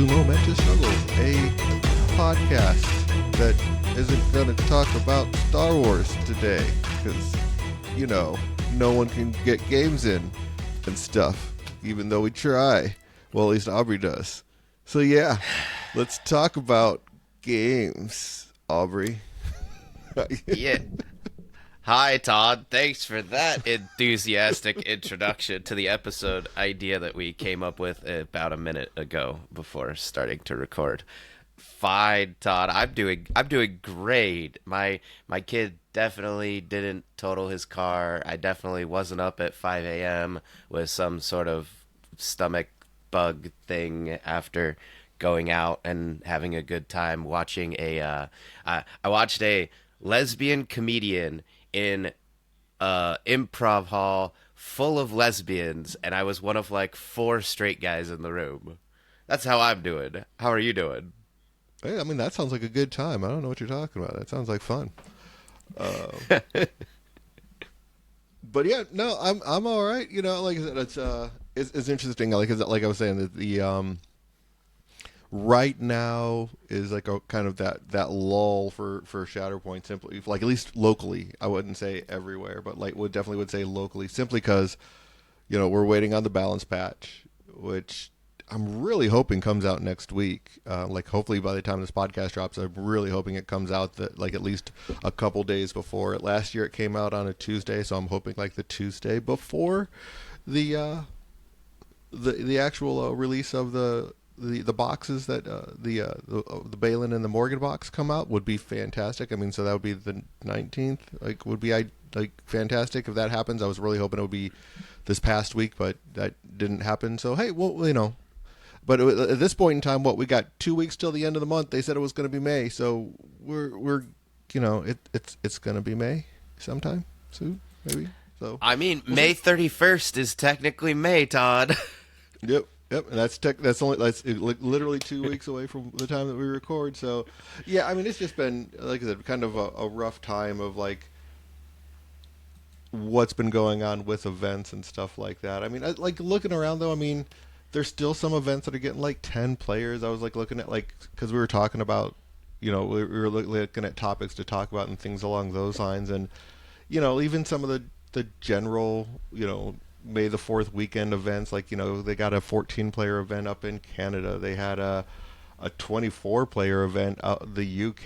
Momentous a podcast that isn't going to talk about Star Wars today because, no one can get games in and stuff, even though we try. Well, at least Aubrey does. So yeah, let's talk about games, Aubrey. Yeah. Hi, Todd. Thanks for that enthusiastic introduction to the episode idea that we came up with about a minute ago before starting to record. Fine, Todd. I'm doing great. My kid definitely didn't total his car. I definitely wasn't up at 5 a.m. with some sort of stomach bug thing after going out and having a good time watching I watched a lesbian comedian in improv hall full of lesbians, and I was one of like four straight guys in the room. That's how I'm doing. How are you doing? Hey, I mean, that sounds like a good time. I don't know what you're talking about. That sounds like fun. But yeah, no, I'm all right. Like I said, it's interesting. Like I was saying, that the right now is like a kind of that lull for Shatterpoint, simply like at least locally. I wouldn't say everywhere, but like would say locally, simply because we're waiting on the balance patch, which I'm really hoping comes out next week. Like hopefully by the time this podcast drops, I'm really hoping it comes out that like at least a couple days before. Last year it came out on a Tuesday, so I'm hoping like the Tuesday before the actual release of the boxes that the Balin and the Morgan box come out would be fantastic. I mean, so that would be the 19th. Like, would be fantastic if that happens. I was really hoping it would be this past week, but that didn't happen. So hey, well, but at this point in time, we got 2 weeks till the end of the month. They said it was going to be May, so we're it's going to be May sometime soon, maybe. So I mean, May 31st is technically May, Todd. Yep, and that's literally 2 weeks away from the time that we record. So, yeah, I mean, it's just been, like I said, kind of a rough time of like what's been going on with events and stuff like that. I mean, like looking around though, I mean, there's still some events that are getting like 10 players. I was like looking at because we were talking about, we were looking at topics to talk about and things along those lines, and even some of the general, May the 4th weekend events, like they got a 14-player event up in Canada. They had a 24-player event out in the UK.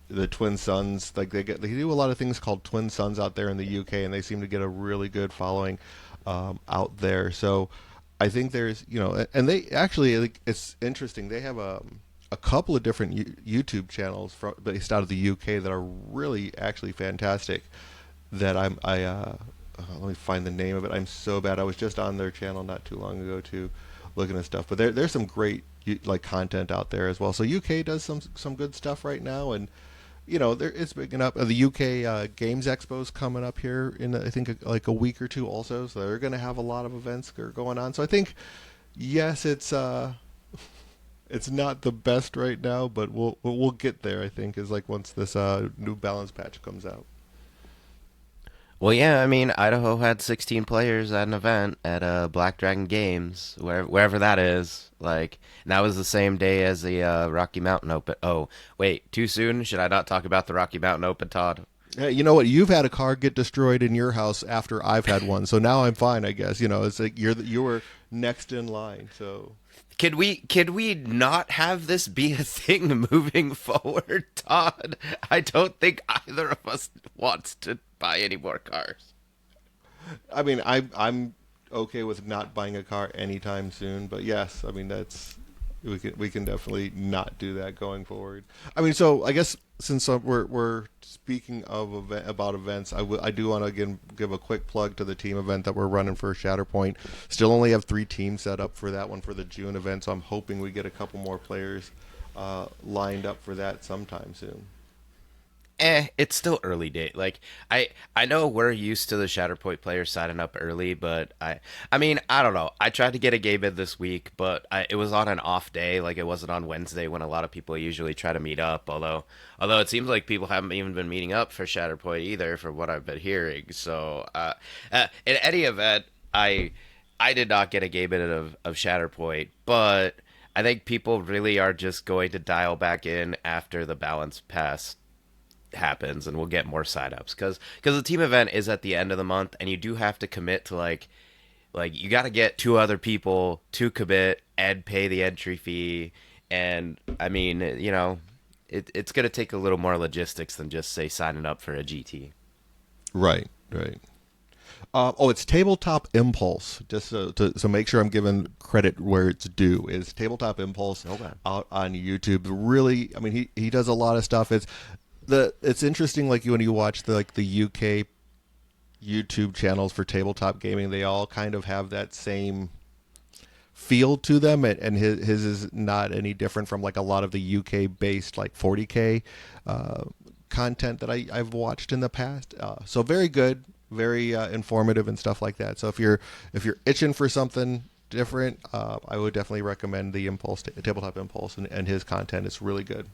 The Twin Suns, like they do a lot of things called Twin Suns out there in the UK, and they seem to get a really good following out there. So I think there's and they actually, like, it's interesting. They have a couple of different YouTube channels based out of the UK that are really actually fantastic. That let me find the name of it. I'm so bad. I was just on their channel not too long ago too, looking at stuff. But there's some great like content out there as well. So UK does some good stuff right now, and it's picking up. The UK Games Expo's coming up here in I think like a week or two also. So they're going to have a lot of events that are going on. So I think yes, it's it's not the best right now, but we'll get there. I think is like once this new balance patch comes out. Well, yeah, I mean, Idaho had 16 players at an event at Black Dragon Games, wherever that is. Like, and that was the same day as the Rocky Mountain Open. Oh, wait, too soon? Should I not talk about the Rocky Mountain Open, Todd? Hey, you know what? You've had a car get destroyed in your house after I've had one, so now I'm fine, I guess. It's like you were next in line. So Could we not have this be a thing moving forward, Todd? I don't think either of us wants to buy any more cars. I mean, I'm okay with not buying a car anytime soon, but yes, I mean we can definitely not do that going forward. I mean, so I guess since we're speaking of about events, I do want to again give a quick plug to the team event that we're running for Shatterpoint. Still only have 3 teams set up for that one for the June event, so I'm hoping we get a couple more players lined up for that sometime soon. It's still early day. Like I know we're used to the Shatterpoint players signing up early, but I mean, I don't know. I tried to get a game in this week, but it was on an off day. Like it wasn't on Wednesday when a lot of people usually try to meet up. Although it seems like people haven't even been meeting up for Shatterpoint either, from what I've been hearing. So in any event, I did not get a game in of Shatterpoint, but I think people really are just going to dial back in after the balance pass happens, and we'll get more signups because the team event is at the end of the month, and you do have to commit to like you got to get two other people to commit and pay the entry fee, and I mean it's going to take a little more logistics than just say signing up for a GT. Right, right. It's Tabletop Impulse. Just so make sure I'm giving credit where it's due. Is Tabletop Impulse Okay. out on YouTube? Really, I mean, he does a lot of stuff. It's interesting. Like when you watch the UK YouTube channels for tabletop gaming, they all kind of have that same feel to them, and his is not any different from like a lot of the UK based like 40K content that I've watched in the past. So very good, very informative and stuff like that. So if you're itching for something different, I would definitely recommend the Tabletop Impulse, and his content is really good.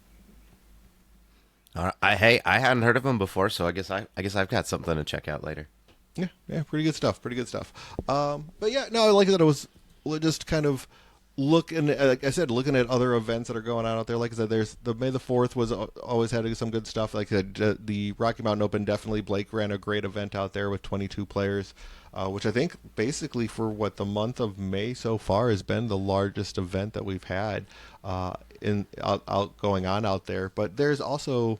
Hey, I hadn't heard of him before, so I guess I've got something to check out later. Yeah, yeah, pretty good stuff. Pretty good stuff. But yeah, no, I like that it was just kind of looking, like I said, looking at other events that are going on out there. Like I said, there's the May the 4th was always had some good stuff. Like I said, the Rocky Mountain Open, definitely Blake ran a great event out there with 22 players, which I think basically for what the month of May so far has been the largest event that we've had in out going on out there. But there's also,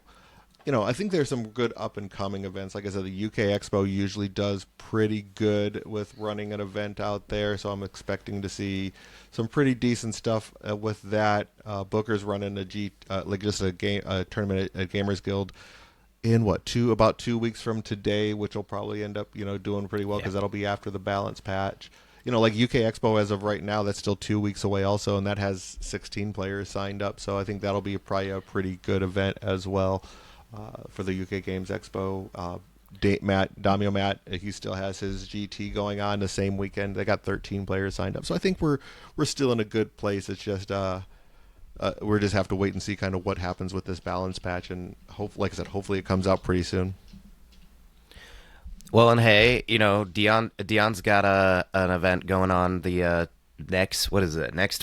I think there's some good up and coming events. Like I said, the UK Expo usually does pretty good with running an event out there, so I'm expecting to see some pretty decent stuff with that. Booker's running just a game tournament at Gamers Guild in about 2 weeks from today, which will probably end up doing pretty well because that'll be after the balance patch. Like UK Expo as of right now, that's still 2 weeks away also, and that has 16 players signed up. So I think that'll be probably a pretty good event as well. For the UK Games Expo, Damio Matt, he still has his GT going on the same weekend. They got 13 players signed up, so I think we're still in a good place. It's just we just have to wait and see kind of what happens with this balance patch, and like I said, hopefully it comes out pretty soon. Well, and hey, Dion's got an event going on the next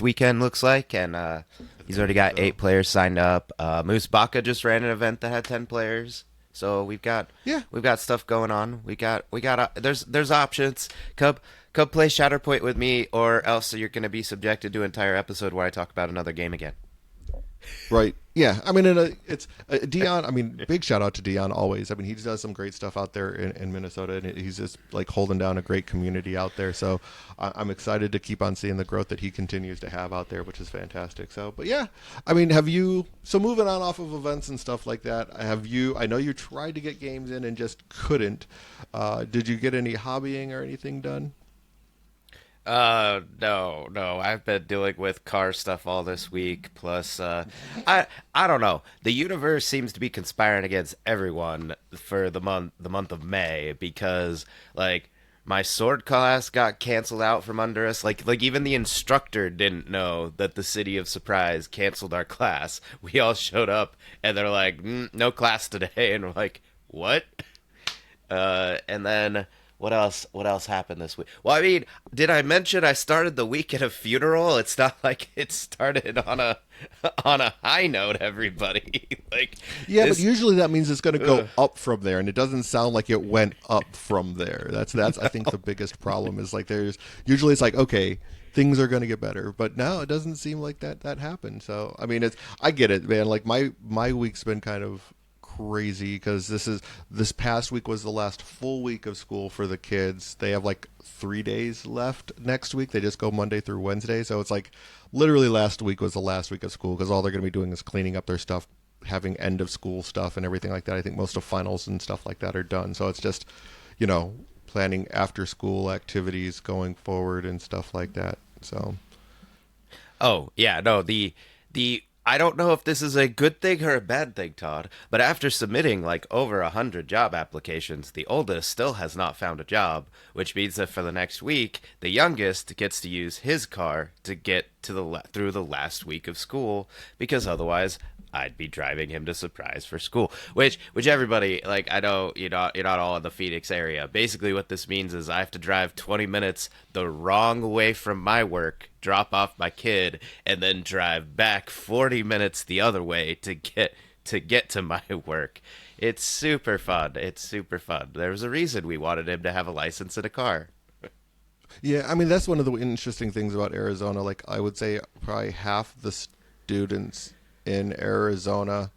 weekend looks like, and he's already got 8 players signed up. Moose Baka just ran an event that had 10 players, so we've got stuff going on. There's options. Come play Shatterpoint with me, or else you're going to be subjected to an entire episode where I talk about another game again. Right. Yeah. I mean, it's Dion. I mean, big shout out to Dion always. I mean, he does some great stuff out there in Minnesota, and he's just like holding down a great community out there. So I'm excited to keep on seeing the growth that he continues to have out there, which is fantastic. So, but yeah, I mean, moving on off of events and stuff like that, I know you tried to get games in and just couldn't. Did you get any hobbying or anything done? No. I've been dealing with car stuff all this week. Plus, I don't know. The universe seems to be conspiring against everyone for the month of May because, like, my sword class got canceled out from under us. Like even the instructor didn't know that the City of Surprise canceled our class. We all showed up, and they're like, "No class today," and we're like, "What?" And then what else? What else happened this week? Well, I mean, did I mention I started the week at a funeral? It's not like it started on a high note, everybody. Like, yeah, but usually that means it's going to go up from there, and it doesn't sound like it went up from there. That's I think the biggest problem is like there's usually it's like okay, things are going to get better, but now it doesn't seem like that happened. So I mean, I get it, man. Like my week's been kind of crazy because this past week was the last full week of school for the kids. They have like 3 days left next week. They just go Monday through Wednesday, so it's like literally last week was the last week of school because all they're going to be doing is cleaning up their stuff, having end of school stuff and everything like that. I think most of finals and stuff like that are done, so it's just planning after school activities going forward and stuff like that. So oh yeah, no, the I don't know if this is a good thing or a bad thing, Todd, but after submitting like over 100 job applications, the oldest still has not found a job, which means that for the next week, the youngest gets to use his car to get to through the last week of school, because otherwise I'd be driving him to Surprise for school. Which everybody, like, I know you're not all in the Phoenix area. Basically, what this means is I have to drive 20 minutes the wrong way from my work, drop off my kid, and then drive back 40 minutes the other way to get to my work. It's super fun. It's super fun. There was a reason we wanted him to have a license and a car. Yeah, I mean that's one of the interesting things about Arizona. Like I would say probably half the students in Arizona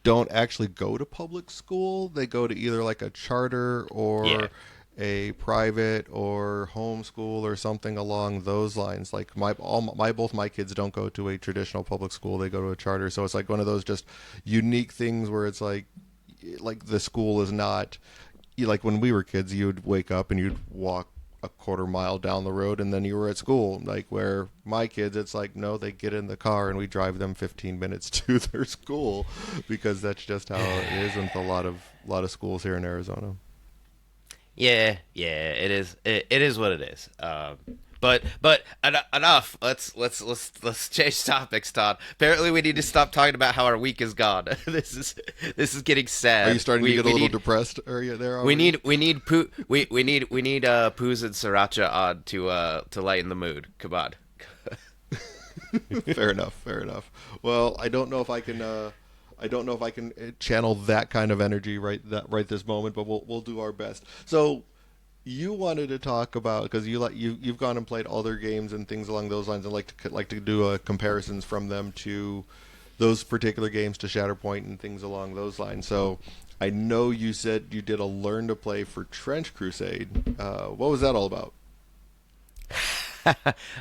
don't actually go to public school. They go to either like a charter Yeah. or a private or homeschool or something along those lines. Like both my kids don't go to a traditional public school. They go to a charter. So it's like one of those just unique things where it's like the school is not like when we were kids, you'd wake up and you'd walk a quarter mile down the road and then you were at school. Like where my kids, it's like, no, they get in the car and we drive them 15 minutes to their school because that's just how it is with a lot of schools here in Arizona. Yeah, it is. It is what it is. Enough. Let's change topics, Todd. Apparently, we need to stop talking about how our week is gone. This is getting sad. Are you starting to get a we little need depressed area there we already? need poo we need poos and sriracha on to lighten the mood. Come on. Fair enough. Fair enough. Well, I don't know if I can. I don't know if I can channel that kind of energy right this moment, but we'll do our best. So, you wanted to talk about because you've gone and played other games and things along those lines, and like to do comparisons from them to those particular games to Shatterpoint and things along those lines. So, I know you said you did a learn to play for Trench Crusade. What was that all about?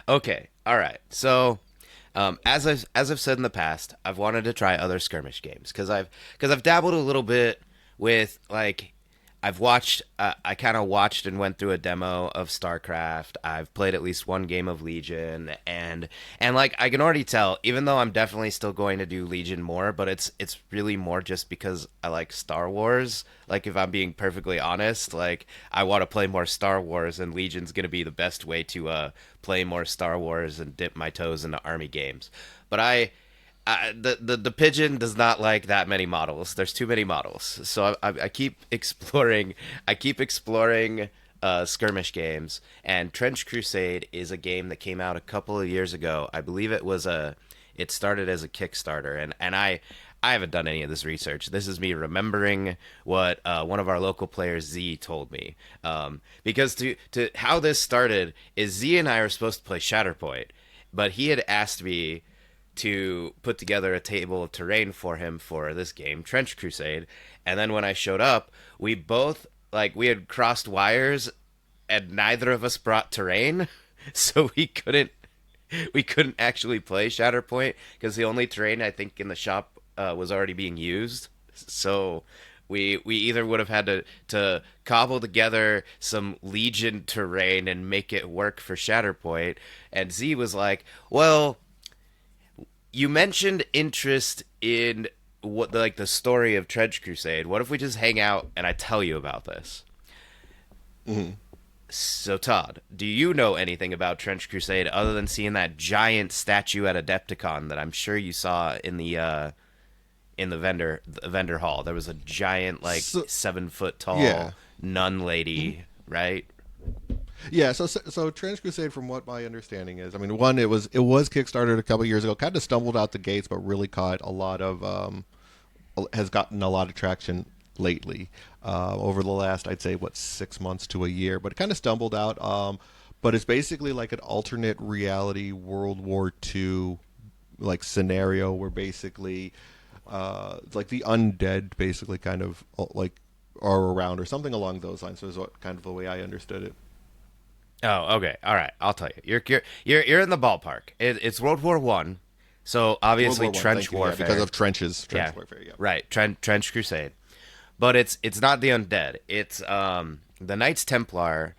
Okay. All right. So, as I've said in the past, I've wanted to try other skirmish games because I've dabbled a little bit with like I kind of watched and went through a demo of StarCraft. I've played at least one game of Legion, and like I can already tell, even though I'm definitely still going to do Legion more, but it's really more just because I like Star Wars. Like if I'm being perfectly honest, like I want to play more Star Wars, and Legion's gonna be the best way to play more Star Wars and dip my toes into army games. But the pigeon does not like that many models. There's too many models, so I keep exploring. I keep exploring skirmish games, and Trench Crusade is a game that came out a couple of years ago. I believe it started as a Kickstarter, and I haven't done any of this research. This is me remembering what one of our local players Z told me. Because to how this started is Z and I are supposed to play Shatterpoint, but he had asked me to put together a table of terrain for him for this game, Trench Crusade. And then when I showed up, we both we had crossed wires and neither of us brought terrain, so we couldn't actually play Shatterpoint because the only terrain I think in the shop was already being used. So we either would have had to cobble together some Legion terrain and make it work for Shatterpoint. And Z was like, "Well, you mentioned interest in what the story of Trench Crusade. What if we just hang out and I tell you about this?" Mm-hmm. So Todd, do you know anything about Trench Crusade other than seeing that giant statue at Adepticon that I'm sure you saw in the vendor hall? There was a giant So, 7 foot tall yeah. nun lady, right? Yeah, so Trench Crusade, from what my understanding is, I mean, one, it was kickstarted a couple years ago, kind of stumbled out the gates, but really caught a lot of has gotten a lot of traction lately over the last, I'd say, 6 months to a year, but it kind of stumbled out. But it's basically like an alternate reality World War II like scenario where basically it's like the undead basically kind of like are around or something along those lines. So is what kind of the way I understood it. Oh, okay. All right. I'll tell you. You're in the ballpark. It's World War I, so World obviously War One, trench thank you. Yeah, warfare. because of trench Yeah, warfare. Yeah. right. Trench Crusade, but it's not the undead. It's the Knights Templar.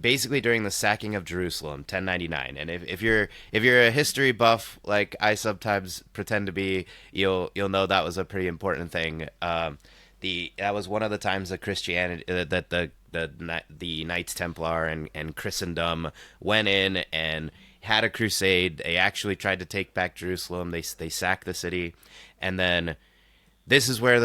Basically during the sacking of Jerusalem, 1099. And if you're a history buff like I sometimes pretend to be, you'll know that was a pretty important thing. That was one of the times that Christianity that the Knights Templar and Christendom went in had a crusade. They actually tried to take back Jerusalem. They sacked the city, and then this is where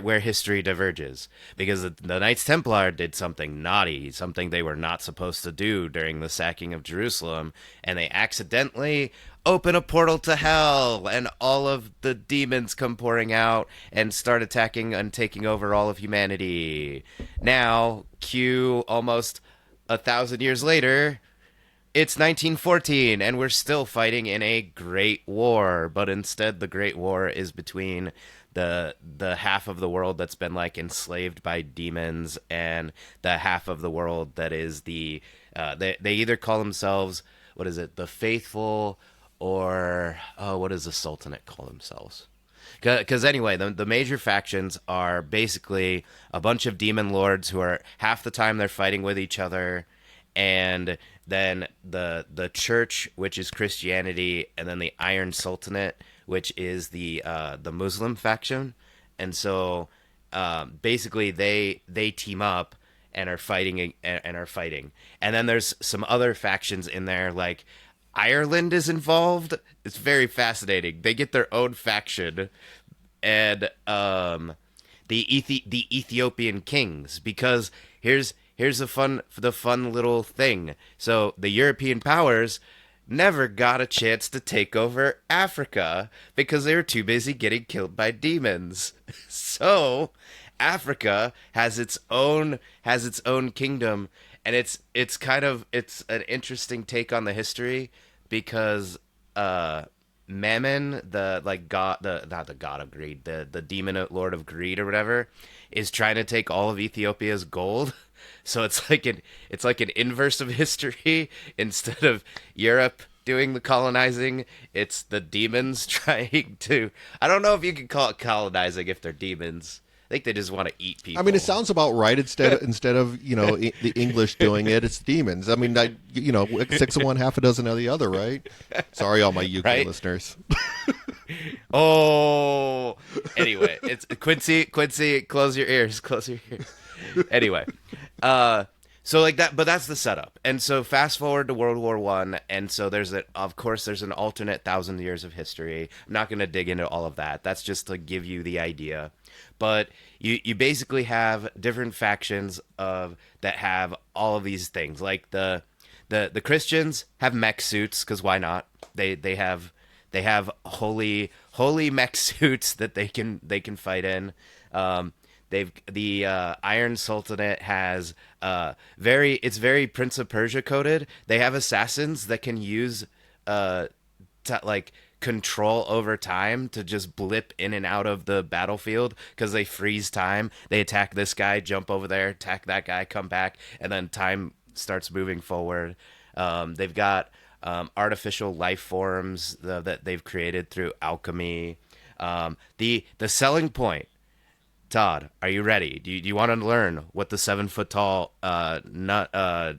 where history diverges, because the Knights Templar did something naughty, something they were not supposed to do during the sacking of Jerusalem, and they accidentally open a portal to hell, and all of the demons come pouring out and start attacking and taking over all of humanity. Now, cue almost 1,000 years later, it's 1914, and we're still fighting in a great war, but instead the great war is between the half of the world that's been like enslaved by demons and the half of the world that is they either call themselves, what is it, the faithful, or what does the Sultanate call themselves? Because anyway, the major factions are basically a bunch of demon lords who are half the time they're fighting with each other, and then the church, which is Christianity, and then the Iron Sultanate, which is the Muslim faction. And so basically they team up and are fighting and then there's some other factions in there, like Ireland is involved. It's very fascinating. They get their own faction, and the Ethiopian kings, because here's the fun little thing. So the European powers never got a chance to take over Africa because they were too busy getting killed by demons. So Africa has its own kingdom, and it's an interesting take on the history, because Mammon, the like god, not the god of greed, the demon lord of greed or whatever, is trying to take all of Ethiopia's gold. So it's like an inverse of history. Instead of Europe doing the colonizing, it's the demons trying to. I don't know if you can call it colonizing if they're demons. I think they just want to eat people. I mean, it sounds about right. Instead of the English doing it, it's demons. I mean, 6 of one, half a dozen of the other, right? Sorry, all my UK right? listeners. Oh, anyway, it's Quincy. Close your ears. Anyway, so like that, but that's the setup. And so fast forward to World War I, and so there's an alternate 1,000 years of history. I'm not going to dig into all of that. That's just to give you the idea. But you basically have different factions that have all of these things. Like the Christians have mech suits, because why not? They have holy mech suits that they can fight in. The Iron Sultanate has it's very Prince of Persia coded. They have assassins that can use control over time to just blip in and out of the battlefield, because they freeze time. They attack this guy, jump over there, attack that guy, come back, and then time starts moving forward. They've got artificial life forms that they've created through alchemy. The selling point. Todd, are you ready? Do you want to learn what the 7-foot tall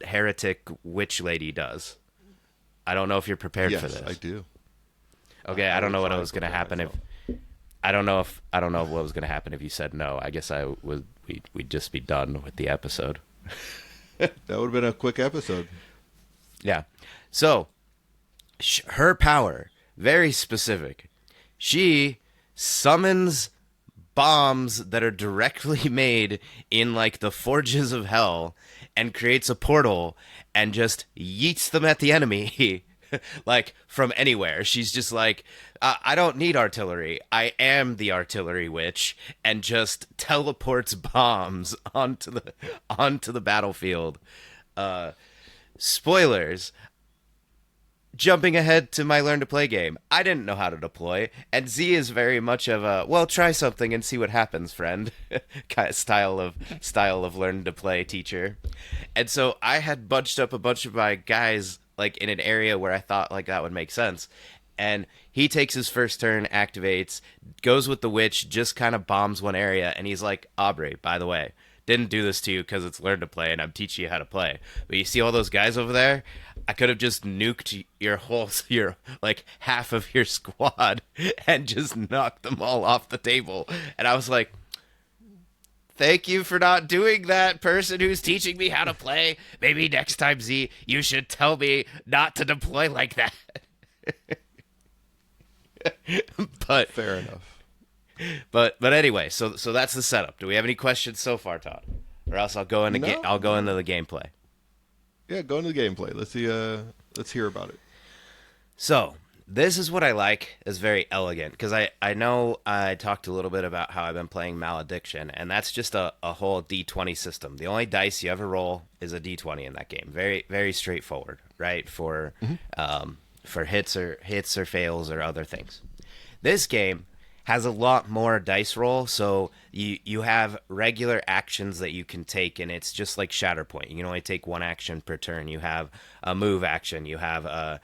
heretic witch lady does? I don't know if you're prepared for this. Yes, I do. Okay, I don't know what was going to happen if I don't know what was going to happen if you said no. I guess we'd just be done with the episode. That would have been a quick episode. Yeah. So, her power, very specific. She summons bombs that are directly made in like the forges of hell, and creates a portal and just yeets them at the enemy. Like from anywhere. She's just like, I don't need artillery. I am the artillery witch, and just teleports bombs onto the battlefield. Spoilers. Jumping ahead to my Learn to Play game, I didn't know how to deploy, and Z is very much of a, well, try something and see what happens, friend, kind of style of Learn to Play teacher. And so I had bunched up a bunch of my guys like in an area where I thought like that would make sense. And he takes his first turn, activates, goes with the witch, just kind of bombs one area, and he's like, Aubrey, by the way, didn't do this to you because it's Learn to Play and I'm teaching you how to play. But you see all those guys over there? I could have just nuked your like half of your squad and just knocked them all off the table. And I was like, Thank you for not doing that, person who's teaching me how to play. Maybe next time, Z, you should tell me not to deploy like that. but Fair enough. but anyway, so that's the setup. Do we have any questions so far, Todd? Or else No, I'll go into no. the gameplay. Yeah, go into the gameplay. Let's see. Let's hear about it. So, this is what I like is very elegant because I know I talked a little bit about how I've been playing Malediction, and that's just a whole D20 system. The only dice you ever roll is a D20 in that game. Very, very straightforward, right? For hits or fails or other things. This game has a lot more dice roll, so you have regular actions that you can take, and it's just like Shatterpoint. You can only take one action per turn. You have a move action. You have a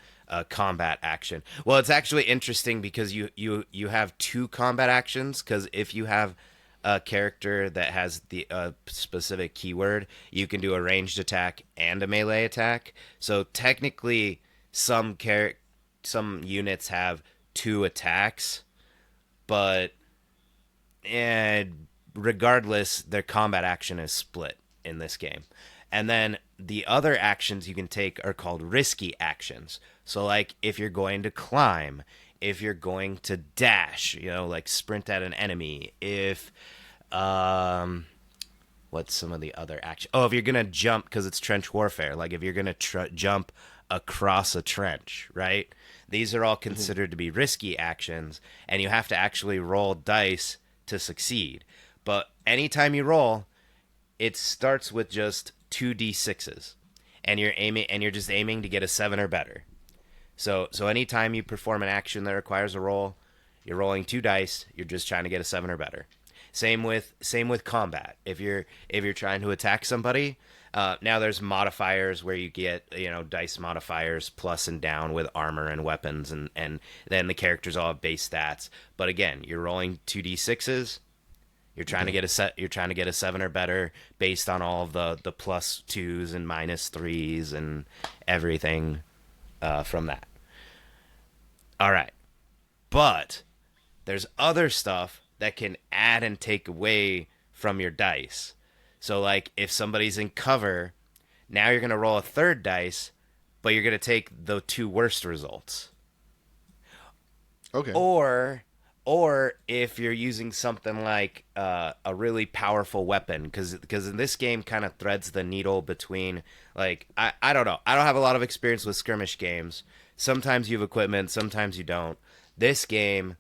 combat action. Well, it's actually interesting because you have two combat actions, because if you have a character that has the specific keyword, you can do a ranged attack and a melee attack. So technically, some units have two attacks, but regardless, their combat action is split in this game. And then the other actions you can take are called risky actions. So, like, if you're going to climb, if you're going to dash, like sprint at an enemy, if, what's some of the other actions? Oh, if you're going to jump, because it's trench warfare, like if you're going to jump across a trench, right? These are all considered to be risky actions, and you have to actually roll dice to succeed. But anytime you roll, it starts with just 2d6s, and you're just aiming to get a 7 or better. So anytime you perform an action that requires a roll, you're rolling 2 dice, you're just trying to get a 7 or better. Same with combat. If you're trying to attack somebody, now there's modifiers where you get dice modifiers plus and down with armor and weapons, and then the characters all have base stats. But again, you're rolling 2d6s. You're trying to get You're trying to get a 7 or better based on all of the plus 2s and minus 3s and everything from that. All right, but there's other stuff that can add and take away from your dice. So, like, if somebody's in cover, now you're going to roll a third dice, but you're going to take the 2 worst results. Okay. Or if you're using something like a really powerful weapon, because in this game kind of threads the needle between, like, I don't know. I don't have a lot of experience with skirmish games. Sometimes you have equipment, sometimes you don't. This game,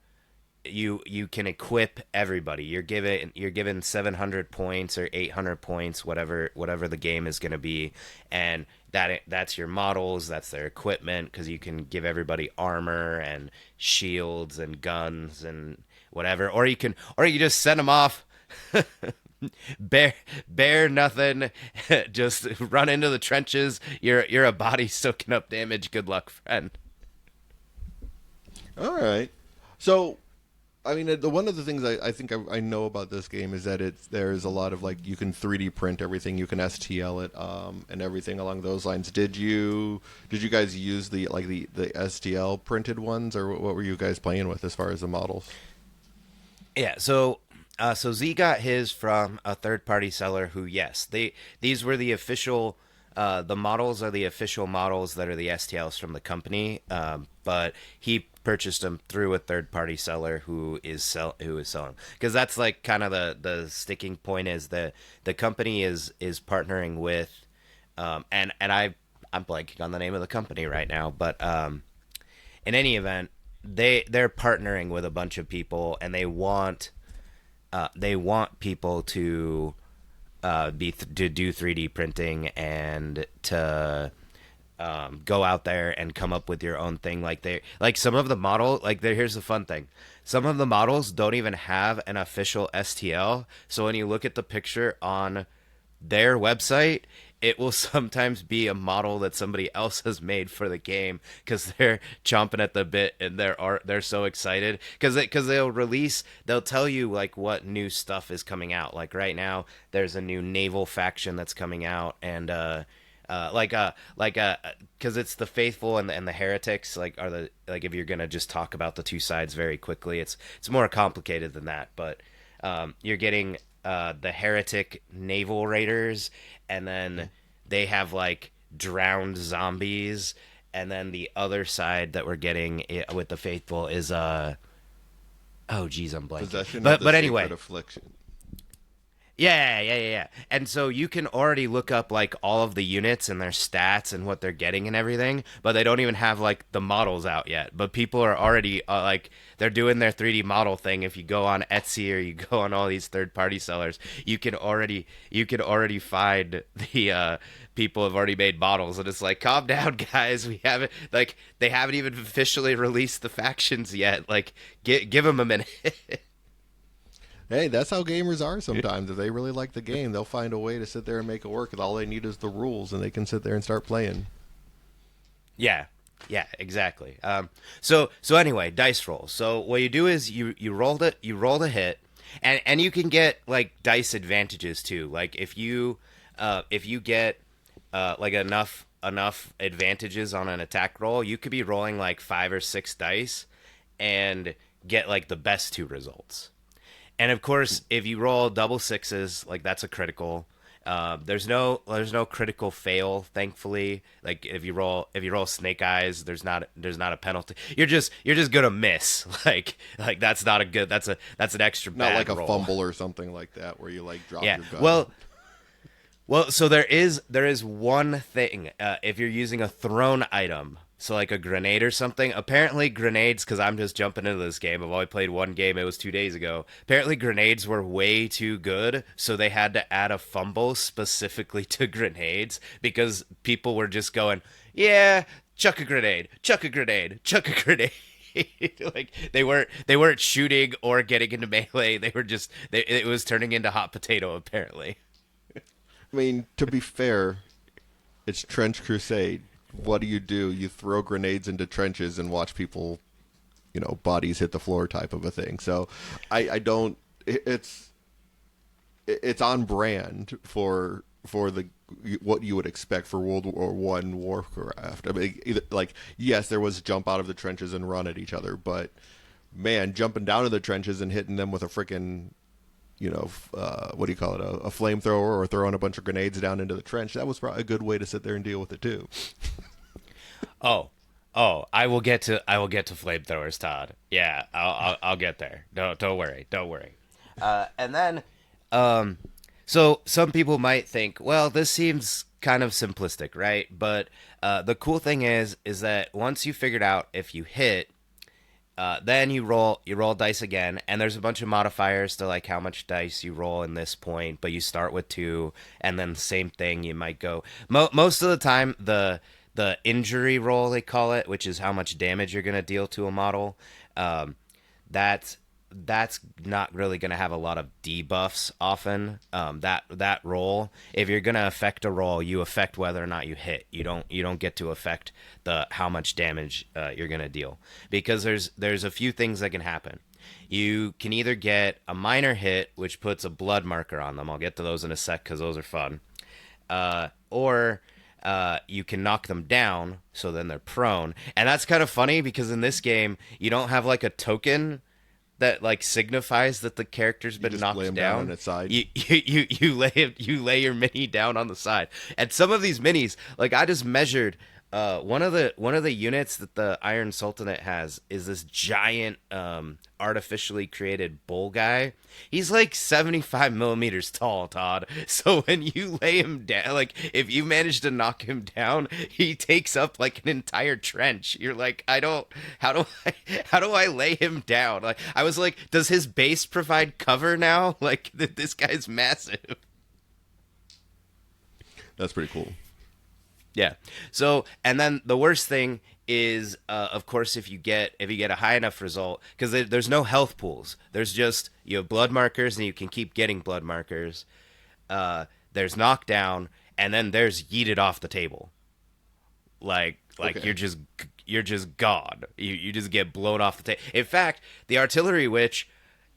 you can equip everybody. You're given 700 points or 800 points, whatever the game is going to be, and that's your models, that's their equipment, because you can give everybody armor and shields and guns and whatever, or you can just send them off bear nothing, just run into the trenches. You're a body soaking up damage. Good luck, friend. All right. So, I mean, one of the things I think I know about this game is that there's a lot of, like, you can 3D print everything, you can STL it, and everything along those lines. Did you guys use the STL printed ones, or what were you guys playing with as far as the models? Yeah, so Z got his from a third party seller who, yes, these were the official. The models are the official models that are the STLs from the company, but he purchased them through a third party seller who is selling, because that's like kind of the sticking point is the company is partnering with, I'm blanking on the name of the company right now, but in any event, they're partnering with a bunch of people, and they want people to to do 3D printing and to go out there and come up with your own thing. Like some of the model, here's the fun thing. Some of the models don't even have an official STL. So when you look at the picture on their website, it will sometimes be a model that somebody else has made for the game, because they're chomping at the bit and they're so excited because they'll tell you like what new stuff is coming out. Like right now, there's a new naval faction that's coming out, and because it's the faithful and the heretics, if you're gonna just talk about the two sides very quickly, it's more complicated than that, but you're getting the heretic naval raiders, and then they have like drowned zombies, and then the other side that we're getting with the faithful is oh geez, I'm blanking. Possession of But the Sacred anyway, Affliction. yeah. And so you can already look up like all of the units and their stats and what they're getting and everything, but they don't even have like the models out yet. But people are already like they're doing their 3D model thing. If you go on Etsy or you go on all these third-party sellers, you can already find the people have already made models, and it's like, calm down, guys. We haven't like they haven't even officially released the factions yet. Like, give them a minute. Hey, that's how gamers are sometimes. If they really like the game, they'll find a way to sit there and make it work. All they need is the rules, and they can sit there and start playing. Yeah, yeah, exactly. So anyway, dice roll. So what you do is you rolled a hit, and you can get like dice advantages too. Like if you get like enough advantages on an attack roll, you could be rolling like 5 or 6 dice and get like the best two results. And of course, if you roll double sixes, like that's a critical. There's no critical fail, thankfully. Like if you roll snake eyes, there's not a penalty. You're just gonna miss. Like that's not a good. That's an extra Not bad like a roll. fumble or something like that where you like drop Yeah. your gun. Well, so there is one thing. If you're using a thrown item, so like a grenade or something. Apparently, grenades. Because I'm just jumping into this game. I've only played one game. It was 2 days ago. Apparently, grenades were way too good, so they had to add a fumble specifically to grenades because people were just going, "Yeah, chuck a grenade, chuck a grenade, chuck a grenade." Like they weren't shooting or getting into melee. They were just it was turning into hot potato apparently. I mean, to be fair, it's Trench Crusade. What do? You throw grenades into trenches and watch people, bodies hit the floor type of a thing. So I don't. It's on brand for the what you would expect for World War I Warcraft. I mean, like, yes, there was jump out of the trenches and run at each other, but man, jumping down to the trenches and hitting them with a freaking what do you call it, a flamethrower, or throwing a bunch of grenades down into the trench. That was probably a good way to sit there and deal with it too. Oh, oh, I will get to flamethrowers, Todd. Yeah, I'll get there. Don't worry, don't worry. And then, so some people might think, well, this seems kind of simplistic, right? But the cool thing is that once you figured out if you hit, then you roll dice again, and there's a bunch of modifiers to like how much dice you roll in this point. But you start with 2, and then same thing. You might go most of the time the injury roll, they call it, which is how much damage you're gonna deal to a model. Um, that's that's not really going to have a lot of debuffs often. That roll, if you're going to affect a roll, you affect whether or not you hit. You don't get to affect the how much damage you're going to deal, because there's a few things that can happen. You can either get a minor hit, which puts a blood marker on them. I'll get to those in a sec because those are fun. Or you can knock them down, so then they're prone. And that's kind of funny because in this game, you don't have like a token that like signifies that the character's been knocked lay 'em down. on its side. You lay your mini down on the side. And some of these minis, like I just measured, one of the units that the Iron Sultanate has is this giant artificially created bull guy. He's like 75 millimeters tall, Todd. So when you lay him down, like if you manage to knock him down, he takes up like an entire trench. You're like, how do I lay him down? Like I was like, does his base provide cover now? Like this guy's massive. That's pretty cool. Yeah. So, and then the worst thing is, of course, if you get a high enough result, because there's no health pools. There's just you have blood markers, and you can keep getting blood markers. There's knockdown, and then there's yeeted off the table. Like Okay. you're just gone. You just get blown off the table. In fact, the artillery witch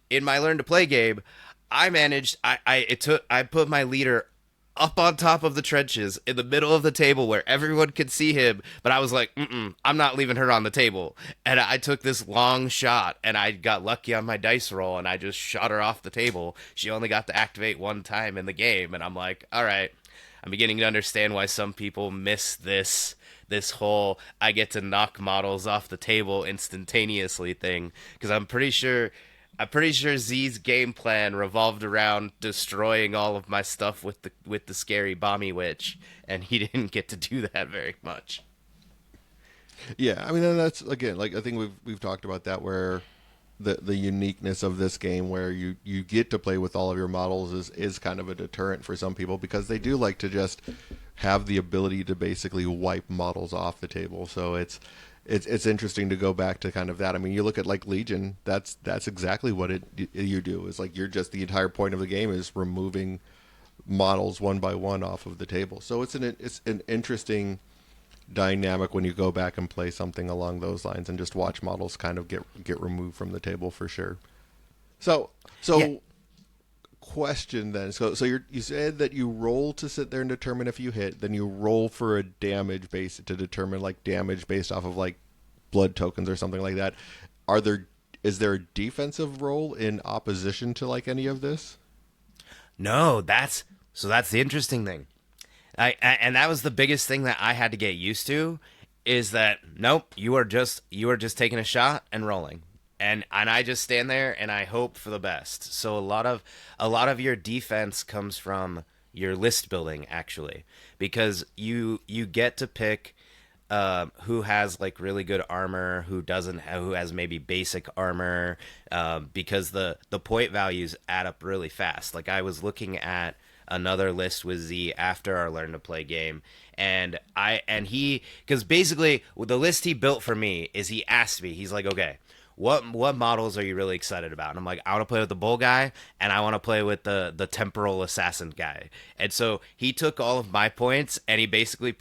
in my learn to play game, I managed. I put my leader up on top of the trenches in the middle of the table where everyone could see him. But I was like, I'm not leaving her on the table. And I took this long shot, and I got lucky on my dice roll, and I just shot her off the table. She only got to activate one time in the game, and I'm like, all right, I'm beginning to understand why some people miss this whole I get to knock models off the table instantaneously thing, because I'm pretty sure Z's game plan revolved around destroying all of my stuff with the scary Bommy Witch, and he didn't get to do that very much. Yeah, I mean, and that's again, like I think we've talked about that where the uniqueness of this game where you get to play with all of your models is kind of a deterrent for some people because they do like to just have the ability to basically wipe models off the table. So it's interesting to go back to kind of that. I mean, you look at like Legion, that's exactly what you do. Is like you're just the entire point of the game is removing models one by one off of the table. So it's an interesting dynamic when you go back and play something along those lines and just watch models kind of get removed from the table for sure. So Yeah. question then. So you said that you roll to sit there and determine if you hit, then you roll for a damage base to determine like damage based off of like blood tokens or something like that. Are there is there a defensive roll in opposition to like any of this? No, that's the interesting thing. And that was the biggest thing that I had to get used to is that nope, you are just taking a shot and rolling. And I just stand there and I hope for the best. So a lot of your defense comes from your list building actually because you get to pick who has like really good armor, who has maybe basic armor, because the point values add up really fast. Like I was looking at another list with Z after our Learn to Play game, and he because basically the list he built for me is he asked me, he's like, okay, what models are you really excited about? And I'm like, I want to play with the bull guy, and I want to play with the temporal assassin guy. And so he took all of my points, and he basically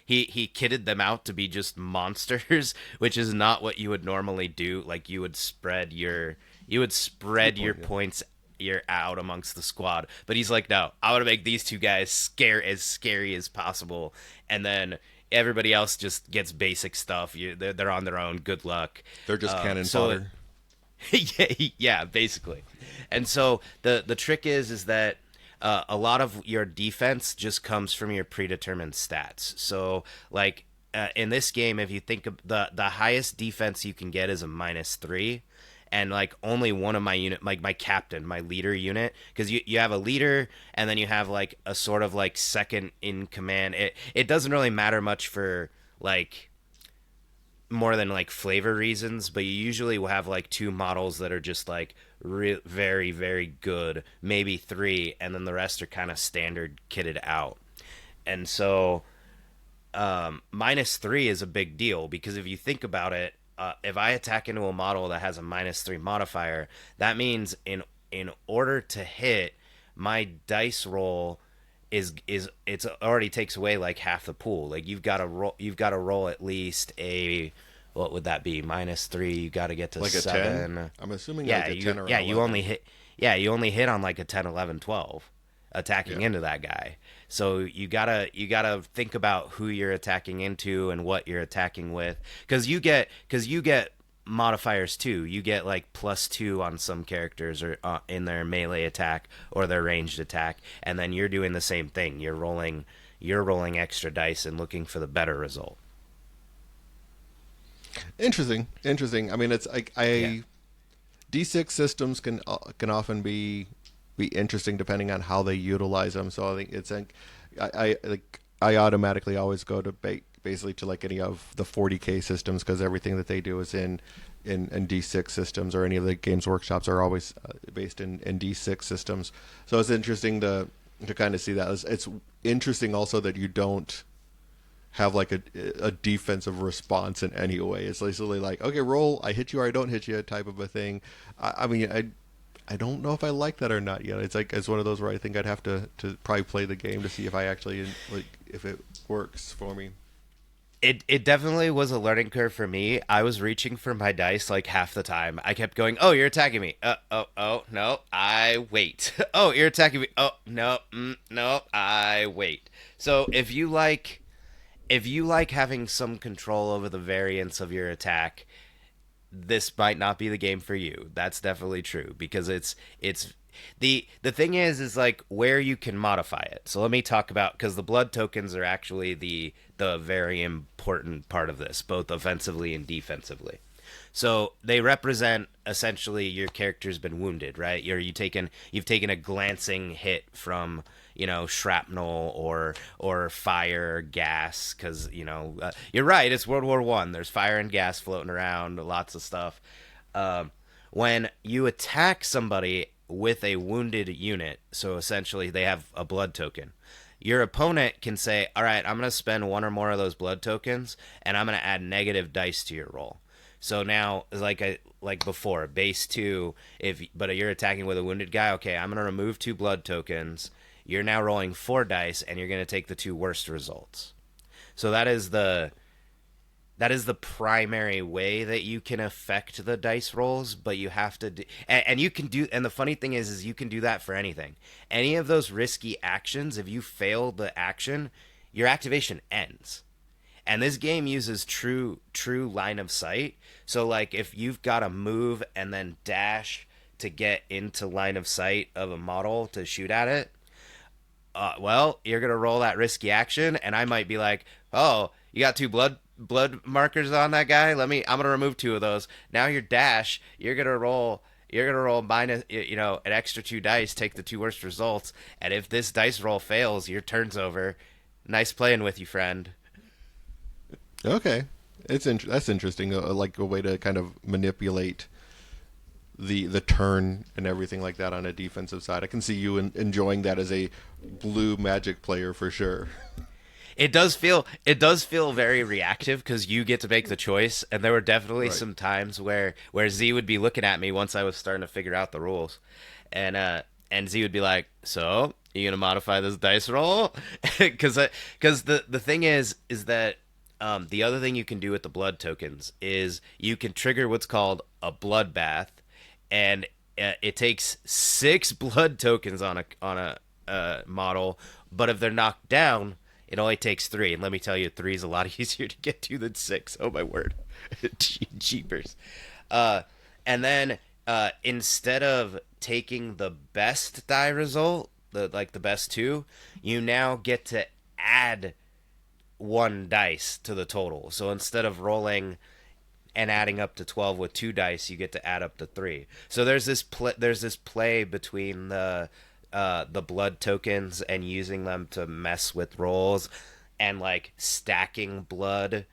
he kitted them out to be just monsters, which is not what you would normally do. Like you would spread your Yeah. points you're out amongst the squad. But he's like, no, I want to make these two guys scary as possible, and then everybody else just gets basic stuff. They're on their own. Good luck. They're just cannon So fodder. yeah, basically. And so the trick is that a lot of your defense just comes from your predetermined stats. So like in this game, if you think of the highest defense you can get is a -3, and like only one of my unit, like my captain, my leader unit, because you have a leader and then you have like a sort of like second in command. It doesn't really matter much for like more than like flavor reasons, but you usually will have like two models that are just like very very good, maybe three, and then the rest are kind of standard kitted out. And so -3 is a big deal because if you think about it, if I attack into a model that has a -3 modifier, that means in order to hit, my dice roll is it's already takes away like half the pool. Like you've got to roll at least a, what would that be, -3? You got to get to Like a 10? 7. I'm assuming Yeah, like a 10 or an you 11. only hit. Yeah, you only hit on like a 10, 11, 12 attacking Yeah. into that guy. So you gotta think about who you're attacking into and what you're attacking with, because you get modifiers too. You get like +2 on some characters or in their melee attack or their ranged attack, and then you're doing the same thing. You're rolling extra dice and looking for the better result. Interesting. Interesting. I mean, it's like Yeah. D6 systems can often be interesting depending on how they utilize them. So I think it's like I automatically always go to basically to like any of the 40K systems because everything that they do is in D6 systems, or any of the Games Workshops are always based in D6 systems. So it's interesting to kind of see that. It's interesting also that you don't have like a defensive response in any way. It's basically like, okay, roll, I hit you or I don't hit you type of a thing. I mean, I don't know if I like that or not yet. It's like it's one of those where I think I'd have to probably play the game to see if I actually like if it works for me. it definitely was a learning curve for me. I was reaching for my dice like half the time. I kept going, "Oh, you're attacking me." Oh, no, I wait. Oh, you're attacking me. Oh, no, no, I wait. So if you like having some control over the variance of your attack, this might not be the game for you. That's definitely true because it's the thing is like where you can modify it. So let me talk about because the blood tokens are actually the very important part of this, both offensively and defensively. So they represent essentially your character's been wounded, right? You've taken a glancing hit from shrapnel or fire, gas, because you're right. It's World War I. There's fire and gas floating around, lots of stuff. Um, when you attack somebody with a wounded unit, so essentially they have a blood token. Your opponent can say, "All right, I'm going to spend one or more of those blood tokens, and I'm going to add negative dice to your roll." So now, like before, base two. But you're attacking with a wounded guy. Okay, I'm gonna remove 2 blood tokens. You're now rolling 4 dice, and you're gonna take the 2 worst results. So that is the primary way that you can affect the dice rolls. But you have to, and you can do. And the funny thing is you can do that for anything. Any of those risky actions. If you fail the action, your activation ends. And this game uses true line of sight. So like if you've got to move and then dash to get into line of sight of a model to shoot at it, well, you're gonna roll that risky action, and I might be like, "Oh, you got 2 blood markers on that guy. I'm gonna remove 2 of those. Now your dash, You're gonna roll minus, an extra 2 dice, take the 2 worst results, and if this dice roll fails, your turn's over. Nice playing with you, friend. Okay, that's interesting. Like a way to kind of manipulate the turn and everything like that on a defensive side. I can see you enjoying that as a blue Magic player for sure. It does feel very reactive because you get to make the choice, and there were definitely Right. some times where Z would be looking at me once I was starting to figure out the rules, and Z would be like, "So you gonna modify this dice roll?" Because the thing is that the other thing you can do with the blood tokens is you can trigger what's called a bloodbath, and it takes 6 blood tokens on a model, but if they're knocked down, it only takes 3. And let me tell you, 3 is a lot easier to get to than 6. Oh my word, jeepers! Uh, and then instead of taking the best die result, the best 2, you now get to add 1 dice to the total. So instead of rolling and adding up to 12 with 2 dice, you get to add up to 3. So there's this play between the blood tokens and using them to mess with rolls and like stacking blood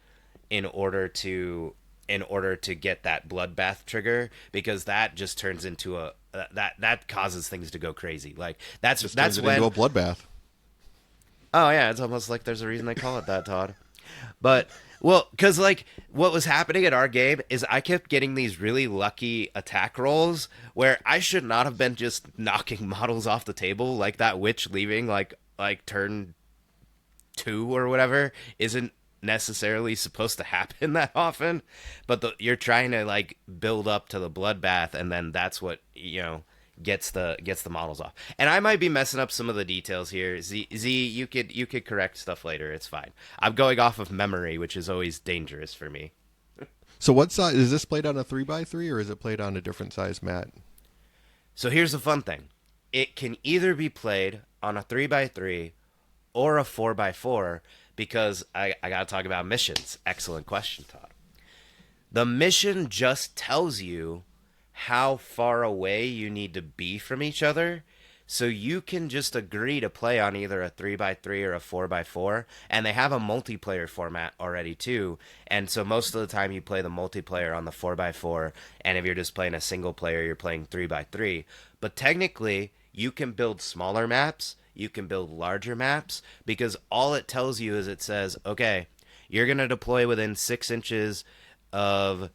in order to get that bloodbath trigger, because that just turns into that causes things to go crazy. Like Just turns that's it into when a bloodbath. oh yeah, it's almost like there's a reason they call it that, Todd. But well, because like what was happening in our game is I kept getting these really lucky attack rolls where I should not have been just knocking models off the table, like that witch leaving like turn 2 or whatever isn't necessarily supposed to happen that often. But you're trying to like build up to the bloodbath, and then that's what gets the models off. And I might be messing up some of the details here. Z, you could correct stuff later. It's fine. I'm going off of memory, which is always dangerous for me. So what size is this played on a 3x3 or is it played on a different size mat? So here's the fun thing. It can either be played on a 3x3 or a 4x4, because I got to talk about missions. Excellent question, Todd. The mission just tells you how far away you need to be from each other. So you can just agree to play on either a 3x3 or a 4x4. And they have a multiplayer format already, too. And so most of the time you play the multiplayer on the 4x4. And if you're just playing a single player, you're playing 3x3. But technically, you can build smaller maps. You can build larger maps. Because all it tells you is it says, okay, you're going to deploy within 6 inches of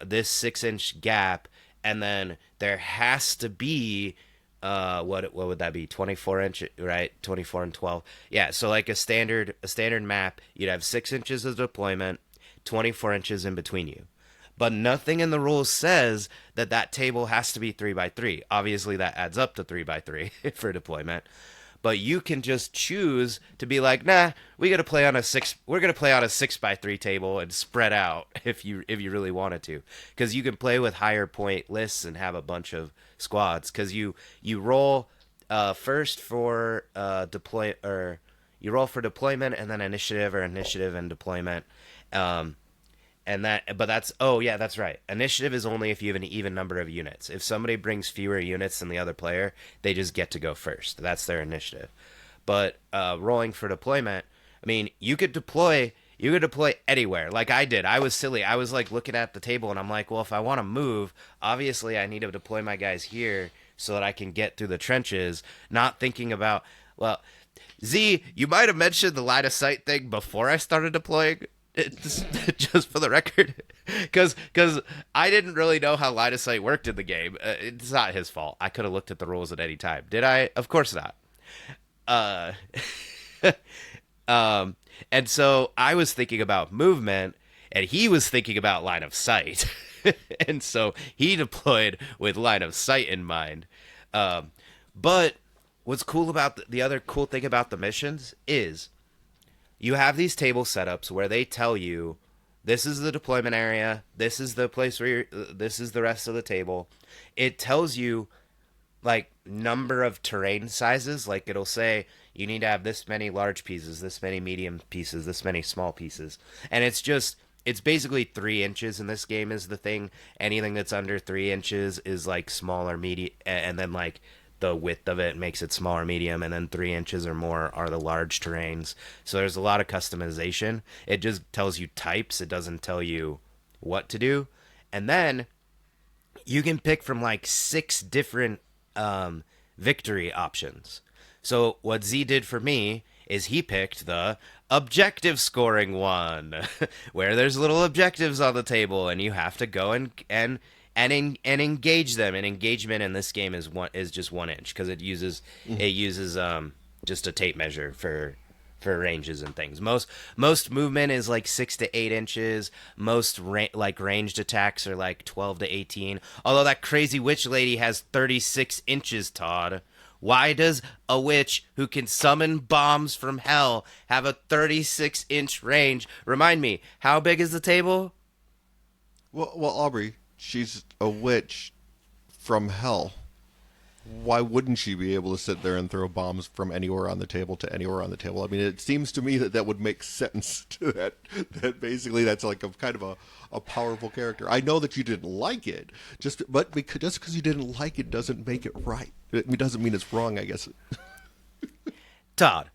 this 6-inch gap, and then there has to be what would that be? 24 inch, right? 24 and 12. Yeah, so like a standard map, you'd have 6 inches of deployment, 24 inches in between you. But nothing in the rules says that that table has to be 3 by 3. Obviously that adds up to 3 by 3 for deployment. But you can just choose to be like, nah, we're gonna play on a 6 by 3 table and spread out if you really wanted to, because you can play with higher point lists and have a bunch of squads, because you roll first for deploy, or you roll for deployment and then initiative, or initiative and deployment. Um, and that, but that's, oh yeah, that's right. Initiative is only if you have an even number of units. If somebody brings fewer units than the other player, they just get to go first. That's their initiative. But rolling for deployment, I mean, you could deploy anywhere. Like I did. I was silly. I was like looking at the table and I'm like, well, if I want to move, obviously I need to deploy my guys here so that I can get through the trenches, not thinking about, well, Z, you might have mentioned the line of sight thing before I started deploying. Just for the record, because I didn't really know how line of sight worked in the game. It's not his fault. I could have looked at the rules at any time. Did I? Of course not. Uh, and so I was thinking about movement, and he was thinking about line of sight, and so he deployed with line of sight in mind. But what's cool about the other cool thing about the missions is you have these table setups where they tell you this is the deployment area, this is the place where this is the rest of the table. It tells you like number of terrain sizes. Like it'll say you need to have this many large pieces, this many medium pieces, this many small pieces, and it's basically 3 inches in this game is the thing. Anything that's under 3 inches is like small or medium, and then like the width of it makes it small or medium, and then 3 inches or more are the large terrains. So there's a lot of customization. It just tells you types. It doesn't tell you what to do. And then you can pick from like 6 different victory options. So what Z did for me is he picked the objective scoring one, where there's little objectives on the table, and you have to go and engage them. And engagement in this game is just 1 inch, because it uses just a tape measure for ranges and things. Most movement is like 6 to 8 inches. Most like ranged attacks are like 12 to 18. Although that crazy witch lady has 36 inches, Todd. Why does a witch who can summon bombs from hell have a 36-inch range? Remind me, how big is the table? Well, Aubrey, she's a witch from hell. Why wouldn't she be able to sit there and throw bombs from anywhere on the table to anywhere on the table? I mean, it seems to me that would make sense to that. That basically that's like a kind of a powerful character. I know that you didn't like it, just because you didn't like it doesn't make it right. It doesn't mean it's wrong, I guess. Todd,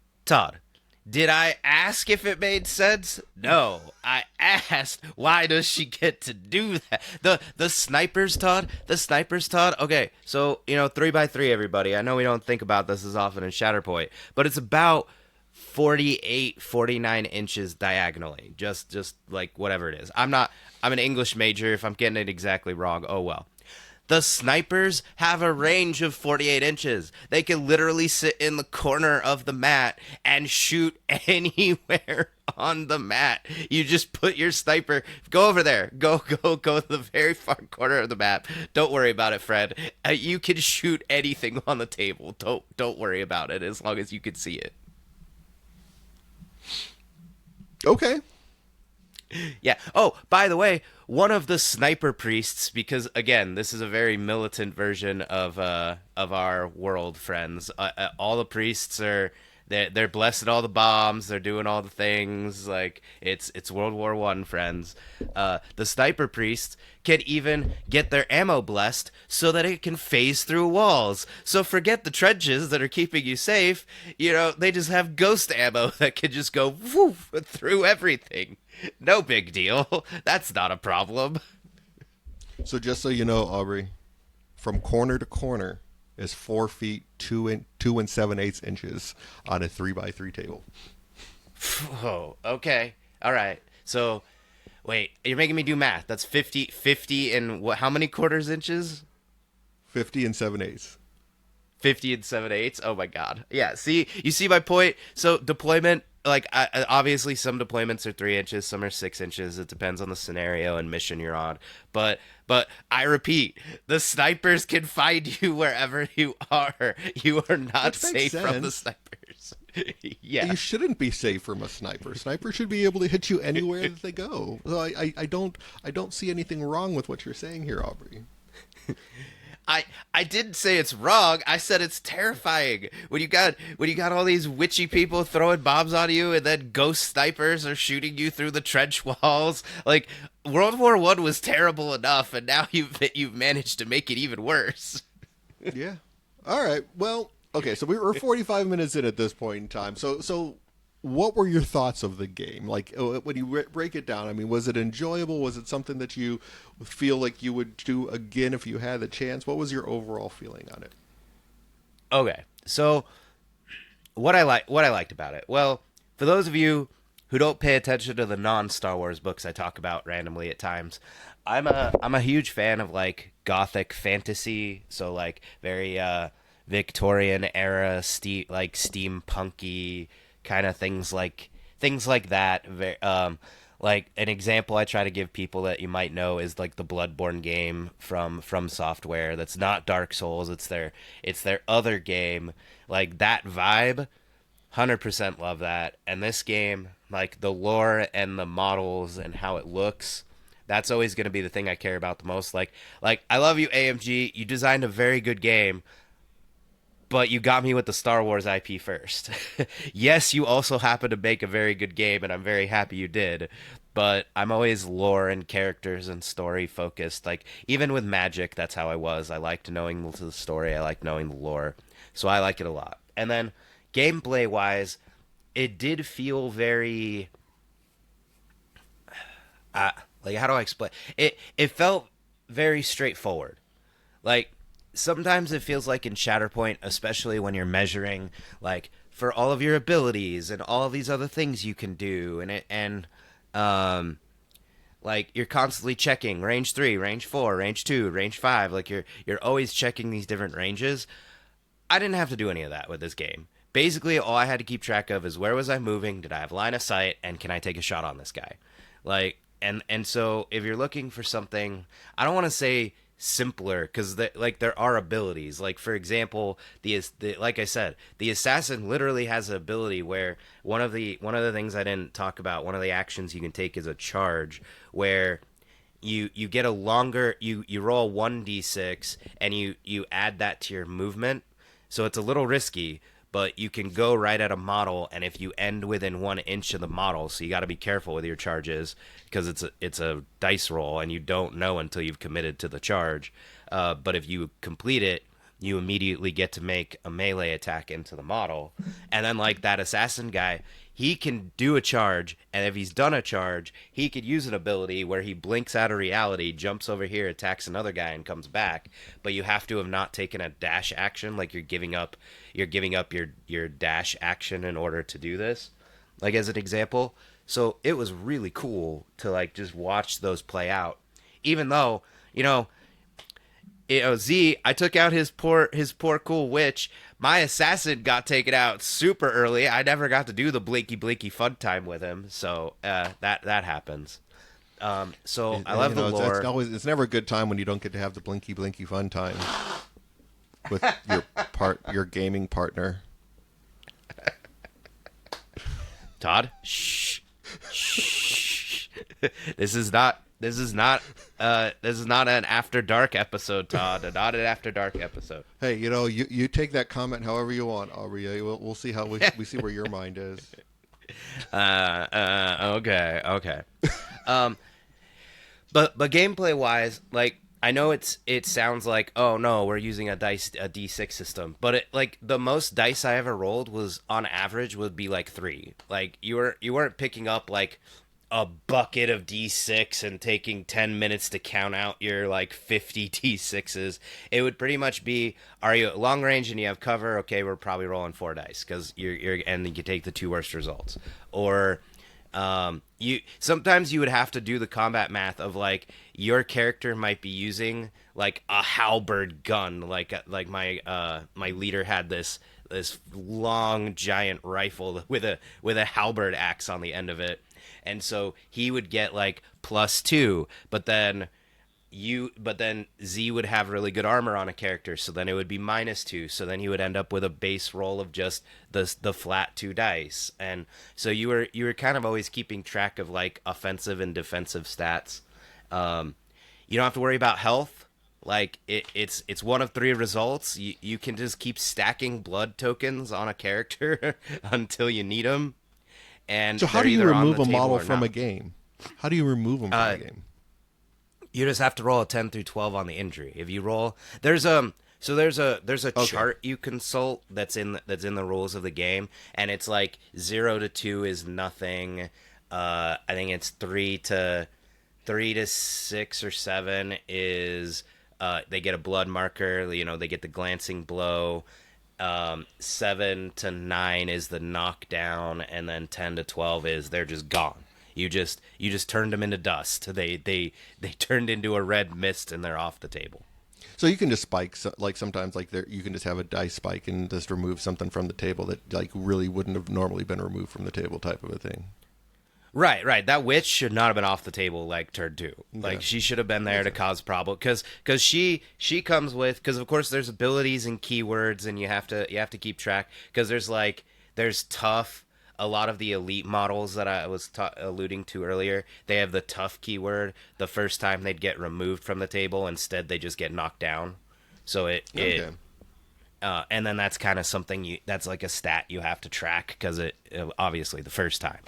did I ask if it made sense? No, I asked why does she get to do that? The snipers, Todd. The snipers, Todd. Okay, so 3 by 3, everybody. I know we don't think about this as often in Shatterpoint, but it's about 48, 49 inches diagonally. Just like whatever it is. I'm an English major. If I'm getting it exactly wrong, oh well. The snipers have a range of 48 inches. They can literally sit in the corner of the mat and shoot anywhere on the mat. You just put your sniper, go over there, go to the very far corner of the map. Don't worry about it, Fred. You can shoot anything on the table. Don't worry about it as long as you can see it. Okay. Yeah. Oh, by the way, one of the sniper priests, because again, this is a very militant version of our world, friends. All the priests they're blessing all the bombs. They're doing all the things. Like it's World War I, friends. The sniper priests can even get their ammo blessed so that it can phase through walls. So forget the trenches that are keeping you safe. They just have ghost ammo that can just go woof through everything. No big deal. That's not a problem. So just so you know, Aubrey, from corner to corner is 4 feet 2 7/8 inches on a 3 by 3 table. Oh, okay. All right. So, wait, you're making me do math. That's 50 and what? How many quarters inches? 50 and 7/8. 50 and 7/8. Oh my god. Yeah, see, you see my point? So deployment, like obviously some deployments are 3 inches, some are 6 inches. It depends on the scenario and mission you're on. But I repeat, the snipers can find you wherever you are. You are not Which makes safe from the sense. snipers. Yeah. You shouldn't be safe from a sniper. Sniper should be able to hit you anywhere that they go. So I don't see anything wrong with what you're saying here, Aubrey. I didn't say it's wrong. I said it's terrifying. When you got all these witchy people throwing bombs on you, and then ghost snipers are shooting you through the trench walls. Like World War I was terrible enough, and now you've managed to make it even worse. Yeah. All right. Well, okay. So we're 45 minutes in at this point in time. So what were your thoughts of the game? Like when you break it down, I mean, was it enjoyable? Was it something that you feel like you would do again if you had the chance? What was your overall feeling on it? Okay, so what I liked about it. Well, for those of you who don't pay attention to the non-Star Wars books I talk about randomly at times, I'm a huge fan of like gothic fantasy, so like very Victorian era like steampunky kind of things like that. Like an example I try to give people that you might know is like the Bloodborne game from Software. That's not Dark Souls. It's their other game. Like that vibe, 100% love that. And this game, like the lore and the models and how it looks, that's always going to be the thing I care about the most. Like I love you, AMG. You designed a very good game, but you got me with the Star Wars IP first. Yes, you also happen to make a very good game, and I'm very happy you did. But I'm always lore and characters and story focused. Like even with Magic, that's how I was. I liked knowing the story. I liked knowing the lore, so I like it a lot. And then gameplay wise, it did feel very like how do I explain it? It felt very straightforward. Like sometimes it feels like in Shatterpoint, especially when you're measuring like for all of your abilities and all of these other things you can do, and um like you're constantly checking range 3, range 4, range 2, range 5, like you're always checking these different ranges. I didn't have to do any of that with this game. Basically, all I had to keep track of is where was I moving, did I have line of sight, and can I take a shot on this guy? Like, and so if you're looking for something, I don't want to say simpler because like there are abilities. Like for example, the like I said, the assassin literally has an ability where one of the things I didn't talk about, one of the actions you can take is a charge where you get a longer you roll 1d6 and you add that to your movement, so it's a little risky, but you can go right at a model, and if you end within 1 inch of the model, so you got to be careful with your charges because it's a dice roll and you don't know until you've committed to the charge, but if you complete it, you immediately get to make a melee attack into the model. And then like that assassin guy, he can do a charge, and if he's done a charge, he could use an ability where he blinks out of reality, jumps over here, attacks another guy, and comes back. But you have to have not taken a dash action, like you're giving up your dash action in order to do this. Like as an example. So it was really cool to like just watch those play out. Even though, Z, I took out his poor cool witch. My assassin got taken out super early. I never got to do the blinky blinky fun time with him, so that happens. So I love the lore. It's never a good time when you don't get to have the blinky blinky fun time with your gaming partner. Todd, shh, shh. This is not an After Dark episode, Todd. Not an After Dark episode. Hey, you take that comment however you want, Aubrey. We'll see how we see where your mind is. Okay. But gameplay wise, like I know it sounds like, oh no, we're using a D6 system, but like the most dice I ever rolled was on average would be like 3. Like you weren't picking up like a bucket of D6 and taking 10 minutes to count out your like 50 D6s. It would pretty much be, are you at long range and you have cover? Okay, we're probably rolling 4 dice because you're and you can take the 2 worst results. Or You sometimes you would have to do the combat math of like your character might be using like a halberd gun, like my leader had this long giant rifle with a halberd axe on the end of it, and so he would get like +2, but then Z would have really good armor on a character, so then it would be -2. So then he would end up with a base roll of just the flat 2 dice, and so you were kind of always keeping track of like offensive and defensive stats. You don't have to worry about health. Like it's one of 3 results. You can just keep stacking blood tokens on a character until you need them, and So how they're do you either on remove the a table model or from not. a game? How do you remove them from a game? You just have to roll a 10 through 12 on the injury. If you roll, there's a Okay. chart you consult that's in the rules of the game, and it's like 0 to 2 is nothing. I think it's 3 to 6 or 7 is they get a blood marker. You know, they get the glancing blow. 7 to 9 is the knockdown, and then 10 to 12 is they're just gone. You just turned them into dust. They turned into a red mist and they're off the table. So you can just spike, like sometimes like there, you can just have a dice spike and just remove something from the table that like really wouldn't have normally been removed from the table, type of a thing. Right, right. That witch should not have been off the table like turn 2. Like Yeah. she should have been there to cause problem because she comes with, because of course there's abilities and keywords and you have to keep track, because there's tough. A lot of the elite models that I was alluding to earlier, they have the tough keyword. The first time they'd get removed from the table, instead they just get knocked down. So Okay. and then that's kind of something that's like a stat you have to track, because obviously the first time.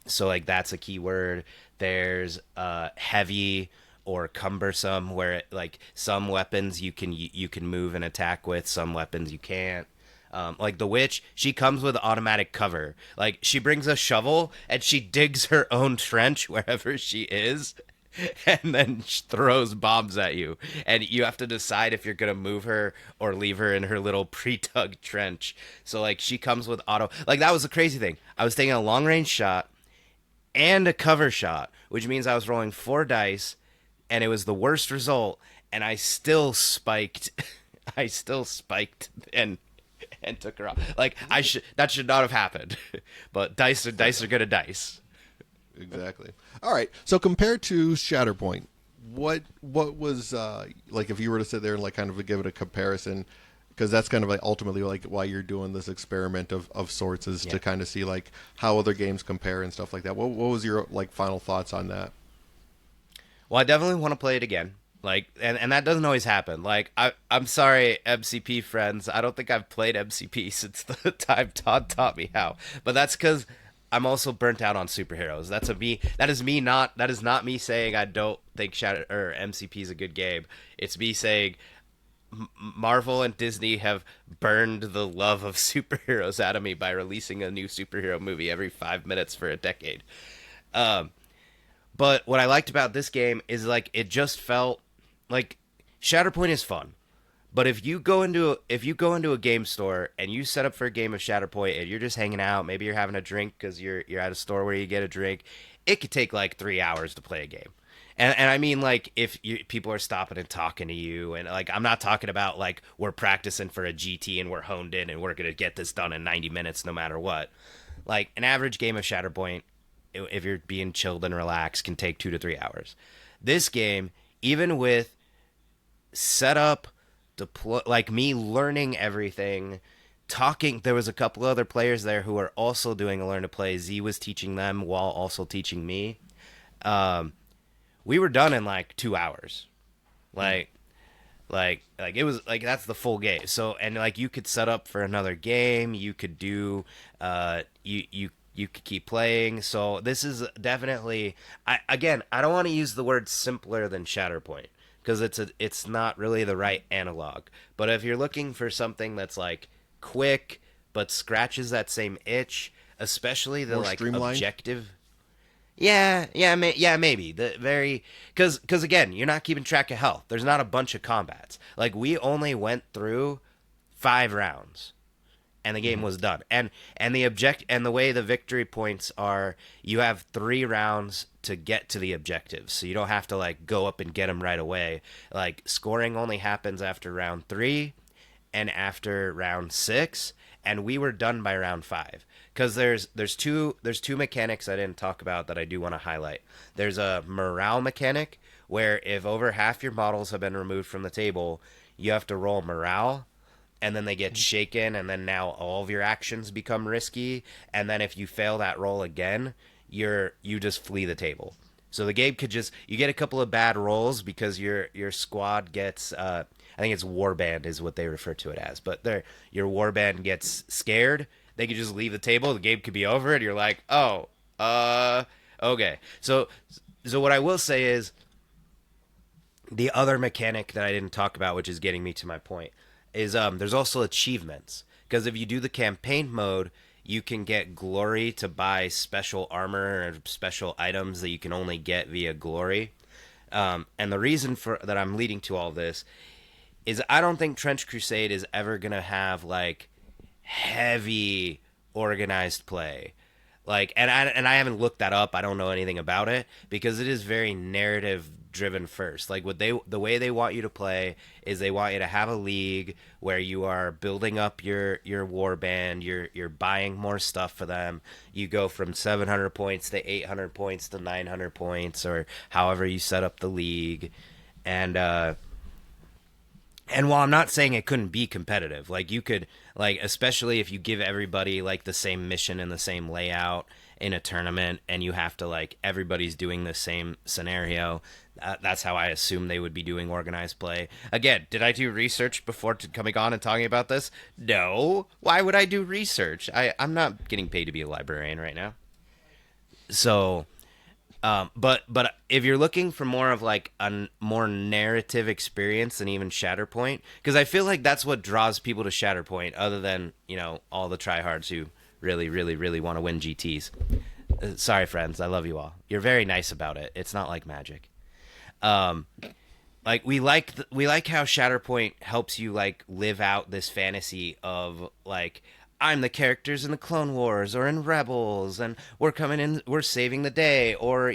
So like that's a keyword. There's heavy or cumbersome, where like some weapons you can move and attack with, some weapons you can't. Like the witch, she comes with automatic cover. Like she brings a shovel and she digs her own trench wherever she is, and then she throws bombs at you. And you have to decide if you're gonna move her or leave her in her little pre-dug trench. So like she comes with auto. Like that was the crazy thing. I was taking a long range shot and a cover shot, which means I was rolling 4 dice, and it was the worst result. And I still spiked. I still spiked and took her out. Like that should not have happened. But dice are gonna dice. Exactly. All right. So compared to Shatterpoint, what was like if you were to sit there and like kind of give it a comparison, because that's kind of like ultimately like why you're doing this experiment of sorts, is to kind of see like how other games compare and stuff like that. What was your like final thoughts on that? Well, I definitely want to play it again. Like, and that doesn't always happen. Like, I'm sorry, MCP friends. I don't think I've played MCP since the time Todd taught me how. But that's because I'm also burnt out on superheroes. That is not me saying I don't think MCP is a good game. It's me saying Marvel and Disney have burned the love of superheroes out of me by releasing a new superhero movie every 5 minutes for a decade. But what I liked about this game is like it just felt like Shatterpoint is fun. But if you go into a game store and you set up for a game of Shatterpoint and you're just hanging out, maybe you're having a drink because you're at a store where you get a drink, it could take like 3 hours to play a game. And I mean, like, if people are stopping and talking to you, and like, I'm not talking about like we're practicing for a GT and we're honed in and we're gonna get this done in 90 minutes no matter what. Like an average game of Shatterpoint, if you're being chilled and relaxed, can take 2 to 3 hours. This game, even with setup, deploy, like me learning everything, talking, there was a couple other players there who are also doing a learn to play. Z was teaching them while also teaching me. We were done in like 2 hours. Like it was like that's the full game. So, and like you could set up for another game, you could do you could keep playing. So this is definitely, I don't want to use the word simpler than Shatterpoint, because it's not really the right analog. But if you're looking for something that's like quick but scratches that same itch, especially the More like streamlined? objective. Maybe the very, because again, you're not keeping track of health. There's not a bunch of combats. Like we only went through 5 rounds, and the game was done. And the way the victory points are, you have 3 rounds to get to the objectives, so you don't have to like go up and get them right away. Like scoring only happens after round 3 and after round 6, and we were done by round 5. Because there's two mechanics I didn't talk about that I do want to highlight. There's a morale mechanic where if over half your models have been removed from the table, you have to roll morale, and then they get shaken, and then now all of your actions become risky. And then if you fail that roll again, you just flee the table. So the game could just, you get a couple of bad rolls because your squad gets I think it's warband is what they refer to it as, but your warband gets scared. They could just leave the table. The game could be over, and you're like, oh, okay. So what I will say is the other mechanic that I didn't talk about, which is getting me to my point, is there's also achievements. Because if you do the campaign mode, you can get glory to buy special armor or special items that you can only get via glory. And the reason for that I'm leading to all this is I don't think Trench Crusade is ever gonna have like heavy organized play. Like, and I haven't looked that up. I don't know anything about it because it is very narrative driven first. Like the way they want you to play is they want you to have a league where you are building up your war band, you're buying more stuff for them. You go from 700 points to 800 points to 900 points or however you set up the league. And while I'm not saying it couldn't be competitive, like you could, like especially if you give everybody like the same mission and the same layout in a tournament, and you have to like everybody's doing the same scenario. That's how I assume they would be doing organized play. Again, did I do research before coming on and talking about this? No. Why would I do research? I'm not getting paid to be a librarian right now. So but if you're looking for more of like a more narrative experience than even Shatterpoint, because I feel like that's what draws people to Shatterpoint, other than all the tryhards who really, really, really want to win GTS. Sorry, friends, I love you all. You're very nice about it. It's not like Magic. Um, like we like how Shatterpoint helps you like live out this fantasy of like I'm the characters in the Clone Wars or in Rebels, and we're coming in, we're saving the day, or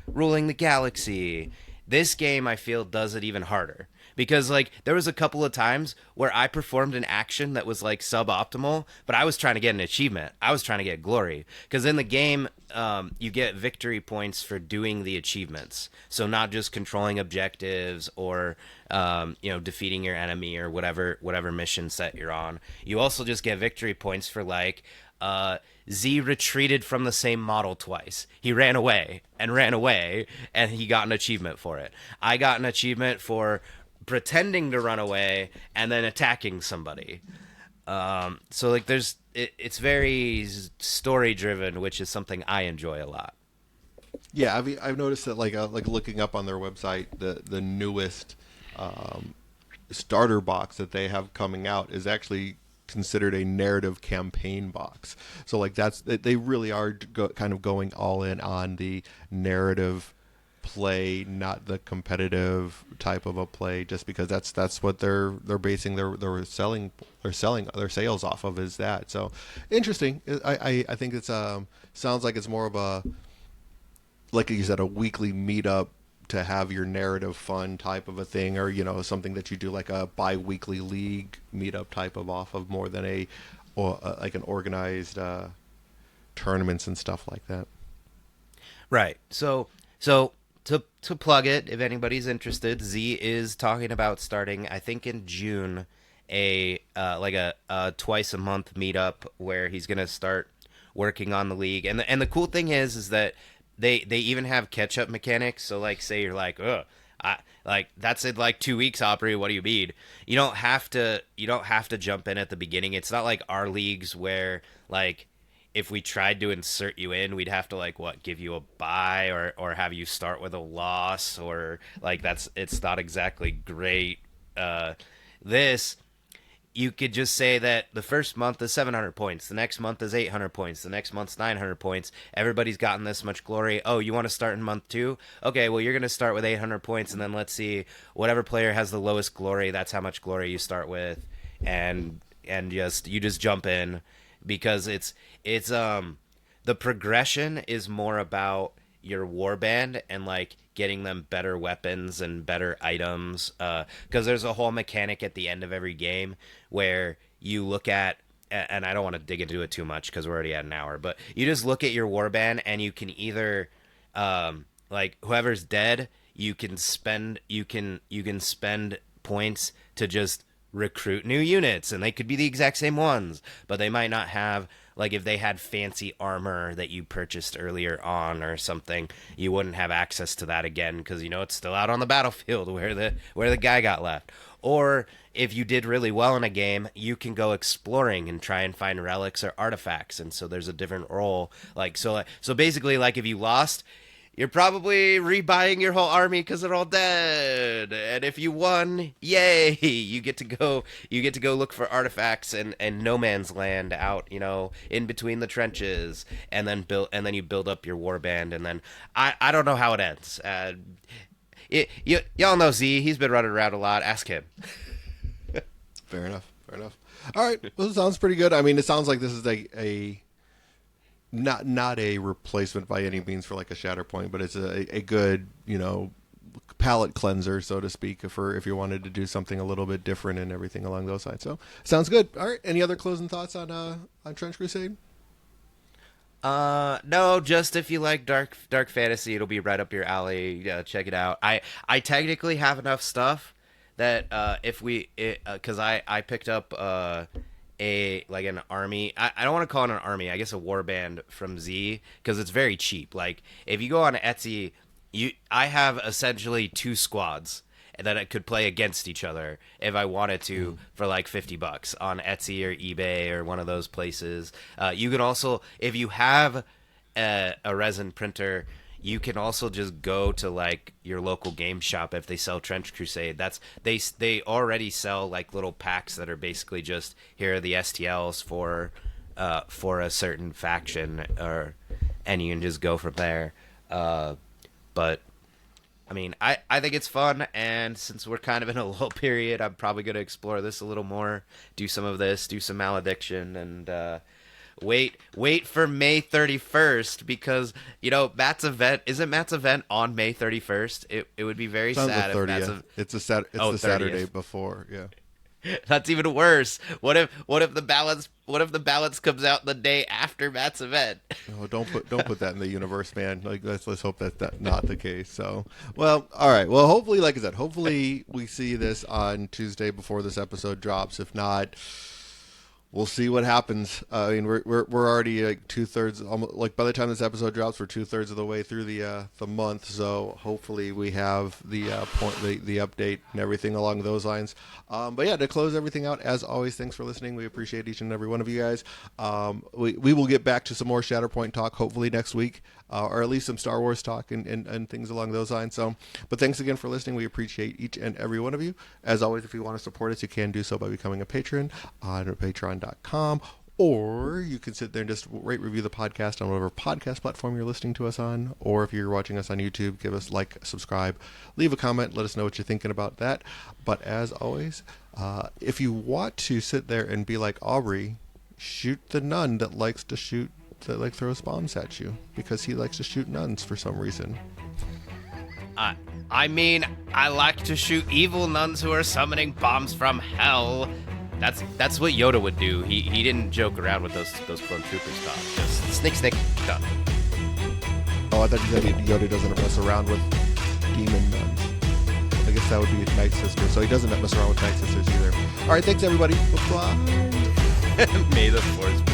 ruling the galaxy. This game, I feel, does it even harder because like there was a couple of times where I performed an action that was like suboptimal, but I was trying to get an achievement. I was trying to get glory because in the game, you get victory points for doing the achievements. So not just controlling objectives or defeating your enemy or whatever mission set you're on. You also just get victory points for like Z retreated from the same model twice. He ran away, and he got an achievement for it. I got an achievement for pretending to run away and then attacking somebody. So like it's very story driven, which is something I enjoy a lot. Yeah, I've noticed that like looking up on their website, the newest starter box that they have coming out is actually considered a narrative campaign box. So like they really are kind of going all in on the narrative play, not the competitive type of a play, just because that's what they're basing their selling their sales off of, is that. So interesting. I think it's sounds like it's more of a, like you said, a weekly meetup to have your narrative fun type of a thing, or something that you do like a bi-weekly league meetup type of off of, more than like an organized tournaments and stuff like that. Right. So to plug it, if anybody's interested, Z is talking about starting, I think in June, a twice a month meetup where he's gonna start working on the league. And the cool thing is that they even have catch up mechanics. So like, say you're like, ugh, that's in like 2 weeks, Aubrey. What do you mean? You don't have to jump in at the beginning. It's not like our leagues where like if we tried to insert you in, we'd have to like give you a bye or have you start with a loss, or like it's not exactly great. This you could just say that the first month is 700 points, the next month is 800 points, the next month's 900 points. Everybody's gotten this much glory. Oh, you want to start in month 2? Okay, well, you're going to start with 800 points, and then let's see, whatever player has the lowest glory, that's how much glory you start with. And and you just jump in because it's the progression is more about your warband and like getting them better weapons and better items, because there's a whole mechanic at the end of every game where you look at, and I don't want to dig into it too much because we're already at an hour, but you just look at your warband and you can either like whoever's dead, you can spend points to just recruit new units, and they could be the exact same ones, but they might not have, like, if they had fancy armor that you purchased earlier on or something, you wouldn't have access to that again because it's still out on the battlefield where the guy got left. Or if you did really well in a game, you can go exploring and try and find relics or artifacts, and so there's a different role. So basically, like, if you lost, you're probably rebuying your whole army because they're all dead. And if you won, yay! You get to go look for artifacts and no man's land out, in between the trenches, and then you build up your warband, and then I don't know how it ends. Y'all know Z. He's been running around a lot. Ask him. Fair enough. All right. Well, it sounds pretty good. I mean, it sounds like this is a not a replacement by any means for like a Shatterpoint, but it's a good, palate cleanser, so to speak, if you wanted to do something a little bit different and everything along those lines. So sounds good. All right. Any other closing thoughts on Trench Crusade? No, just if you like dark fantasy, it'll be right up your alley. Check it out. I technically have enough stuff that because I picked up an army. I don't want to call it an army. I guess a warband from Z, because it's very cheap. Like, if you go on Etsy, I have essentially 2 squads that I could play against each other if I wanted to for like $50 on Etsy or eBay or one of those places. You can also, if you have a resin printer, you can also just go to like your local game shop if they sell Trench Crusade. They already sell like little packs that are basically just, here are the STLs for a certain faction, and you can just go from there. But I mean, I think it's fun, and since we're kind of in a lull period, I'm probably going to explore this a little more, do some of this, do some Malediction, and wait for May 31st, because Matt's event on May 31st. It would be very sad if Matt's it's the Saturday before. Yeah. That's even worse. What if the balance comes out the day after Matt's event? Oh, don't put that in the universe, man. Like, let's hope that's not the case. So, well, all right. Well, hopefully, like I said, hopefully we see this on Tuesday before this episode drops. If not, we'll see what happens. I mean, we're already like 2/3, like by the time this episode drops, we're 2/3 of the way through the month. So hopefully we have the update and everything along those lines. But yeah, to close everything out, as always, thanks for listening. We appreciate each and every one of you guys. We will get back to some more Shatterpoint talk hopefully next week, or at least some Star Wars talk and things along those lines. So, but thanks again for listening. We appreciate each and every one of you. As always, if you want to support us, you can do so by becoming a patron on patreon.com, or you can sit there and just rate, review the podcast on whatever podcast platform you're listening to us on, or if you're watching us on YouTube, give us like, subscribe, leave a comment, let us know what you're thinking about that. But as always, if you want to sit there and be like Aubrey, shoot the nun that likes to shoot, that like throws bombs at you, because he likes to shoot nuns for some reason. I mean, I like to shoot evil nuns who are summoning bombs from hell. That's what Yoda would do. He didn't joke around with those clone troopers talk. Just snake done. Oh, I thought you said Yoda doesn't mess around with demon nuns. I guess that would be Night Sister. So he doesn't mess around with Night Sisters either. All right, thanks everybody. Bye. May the Force be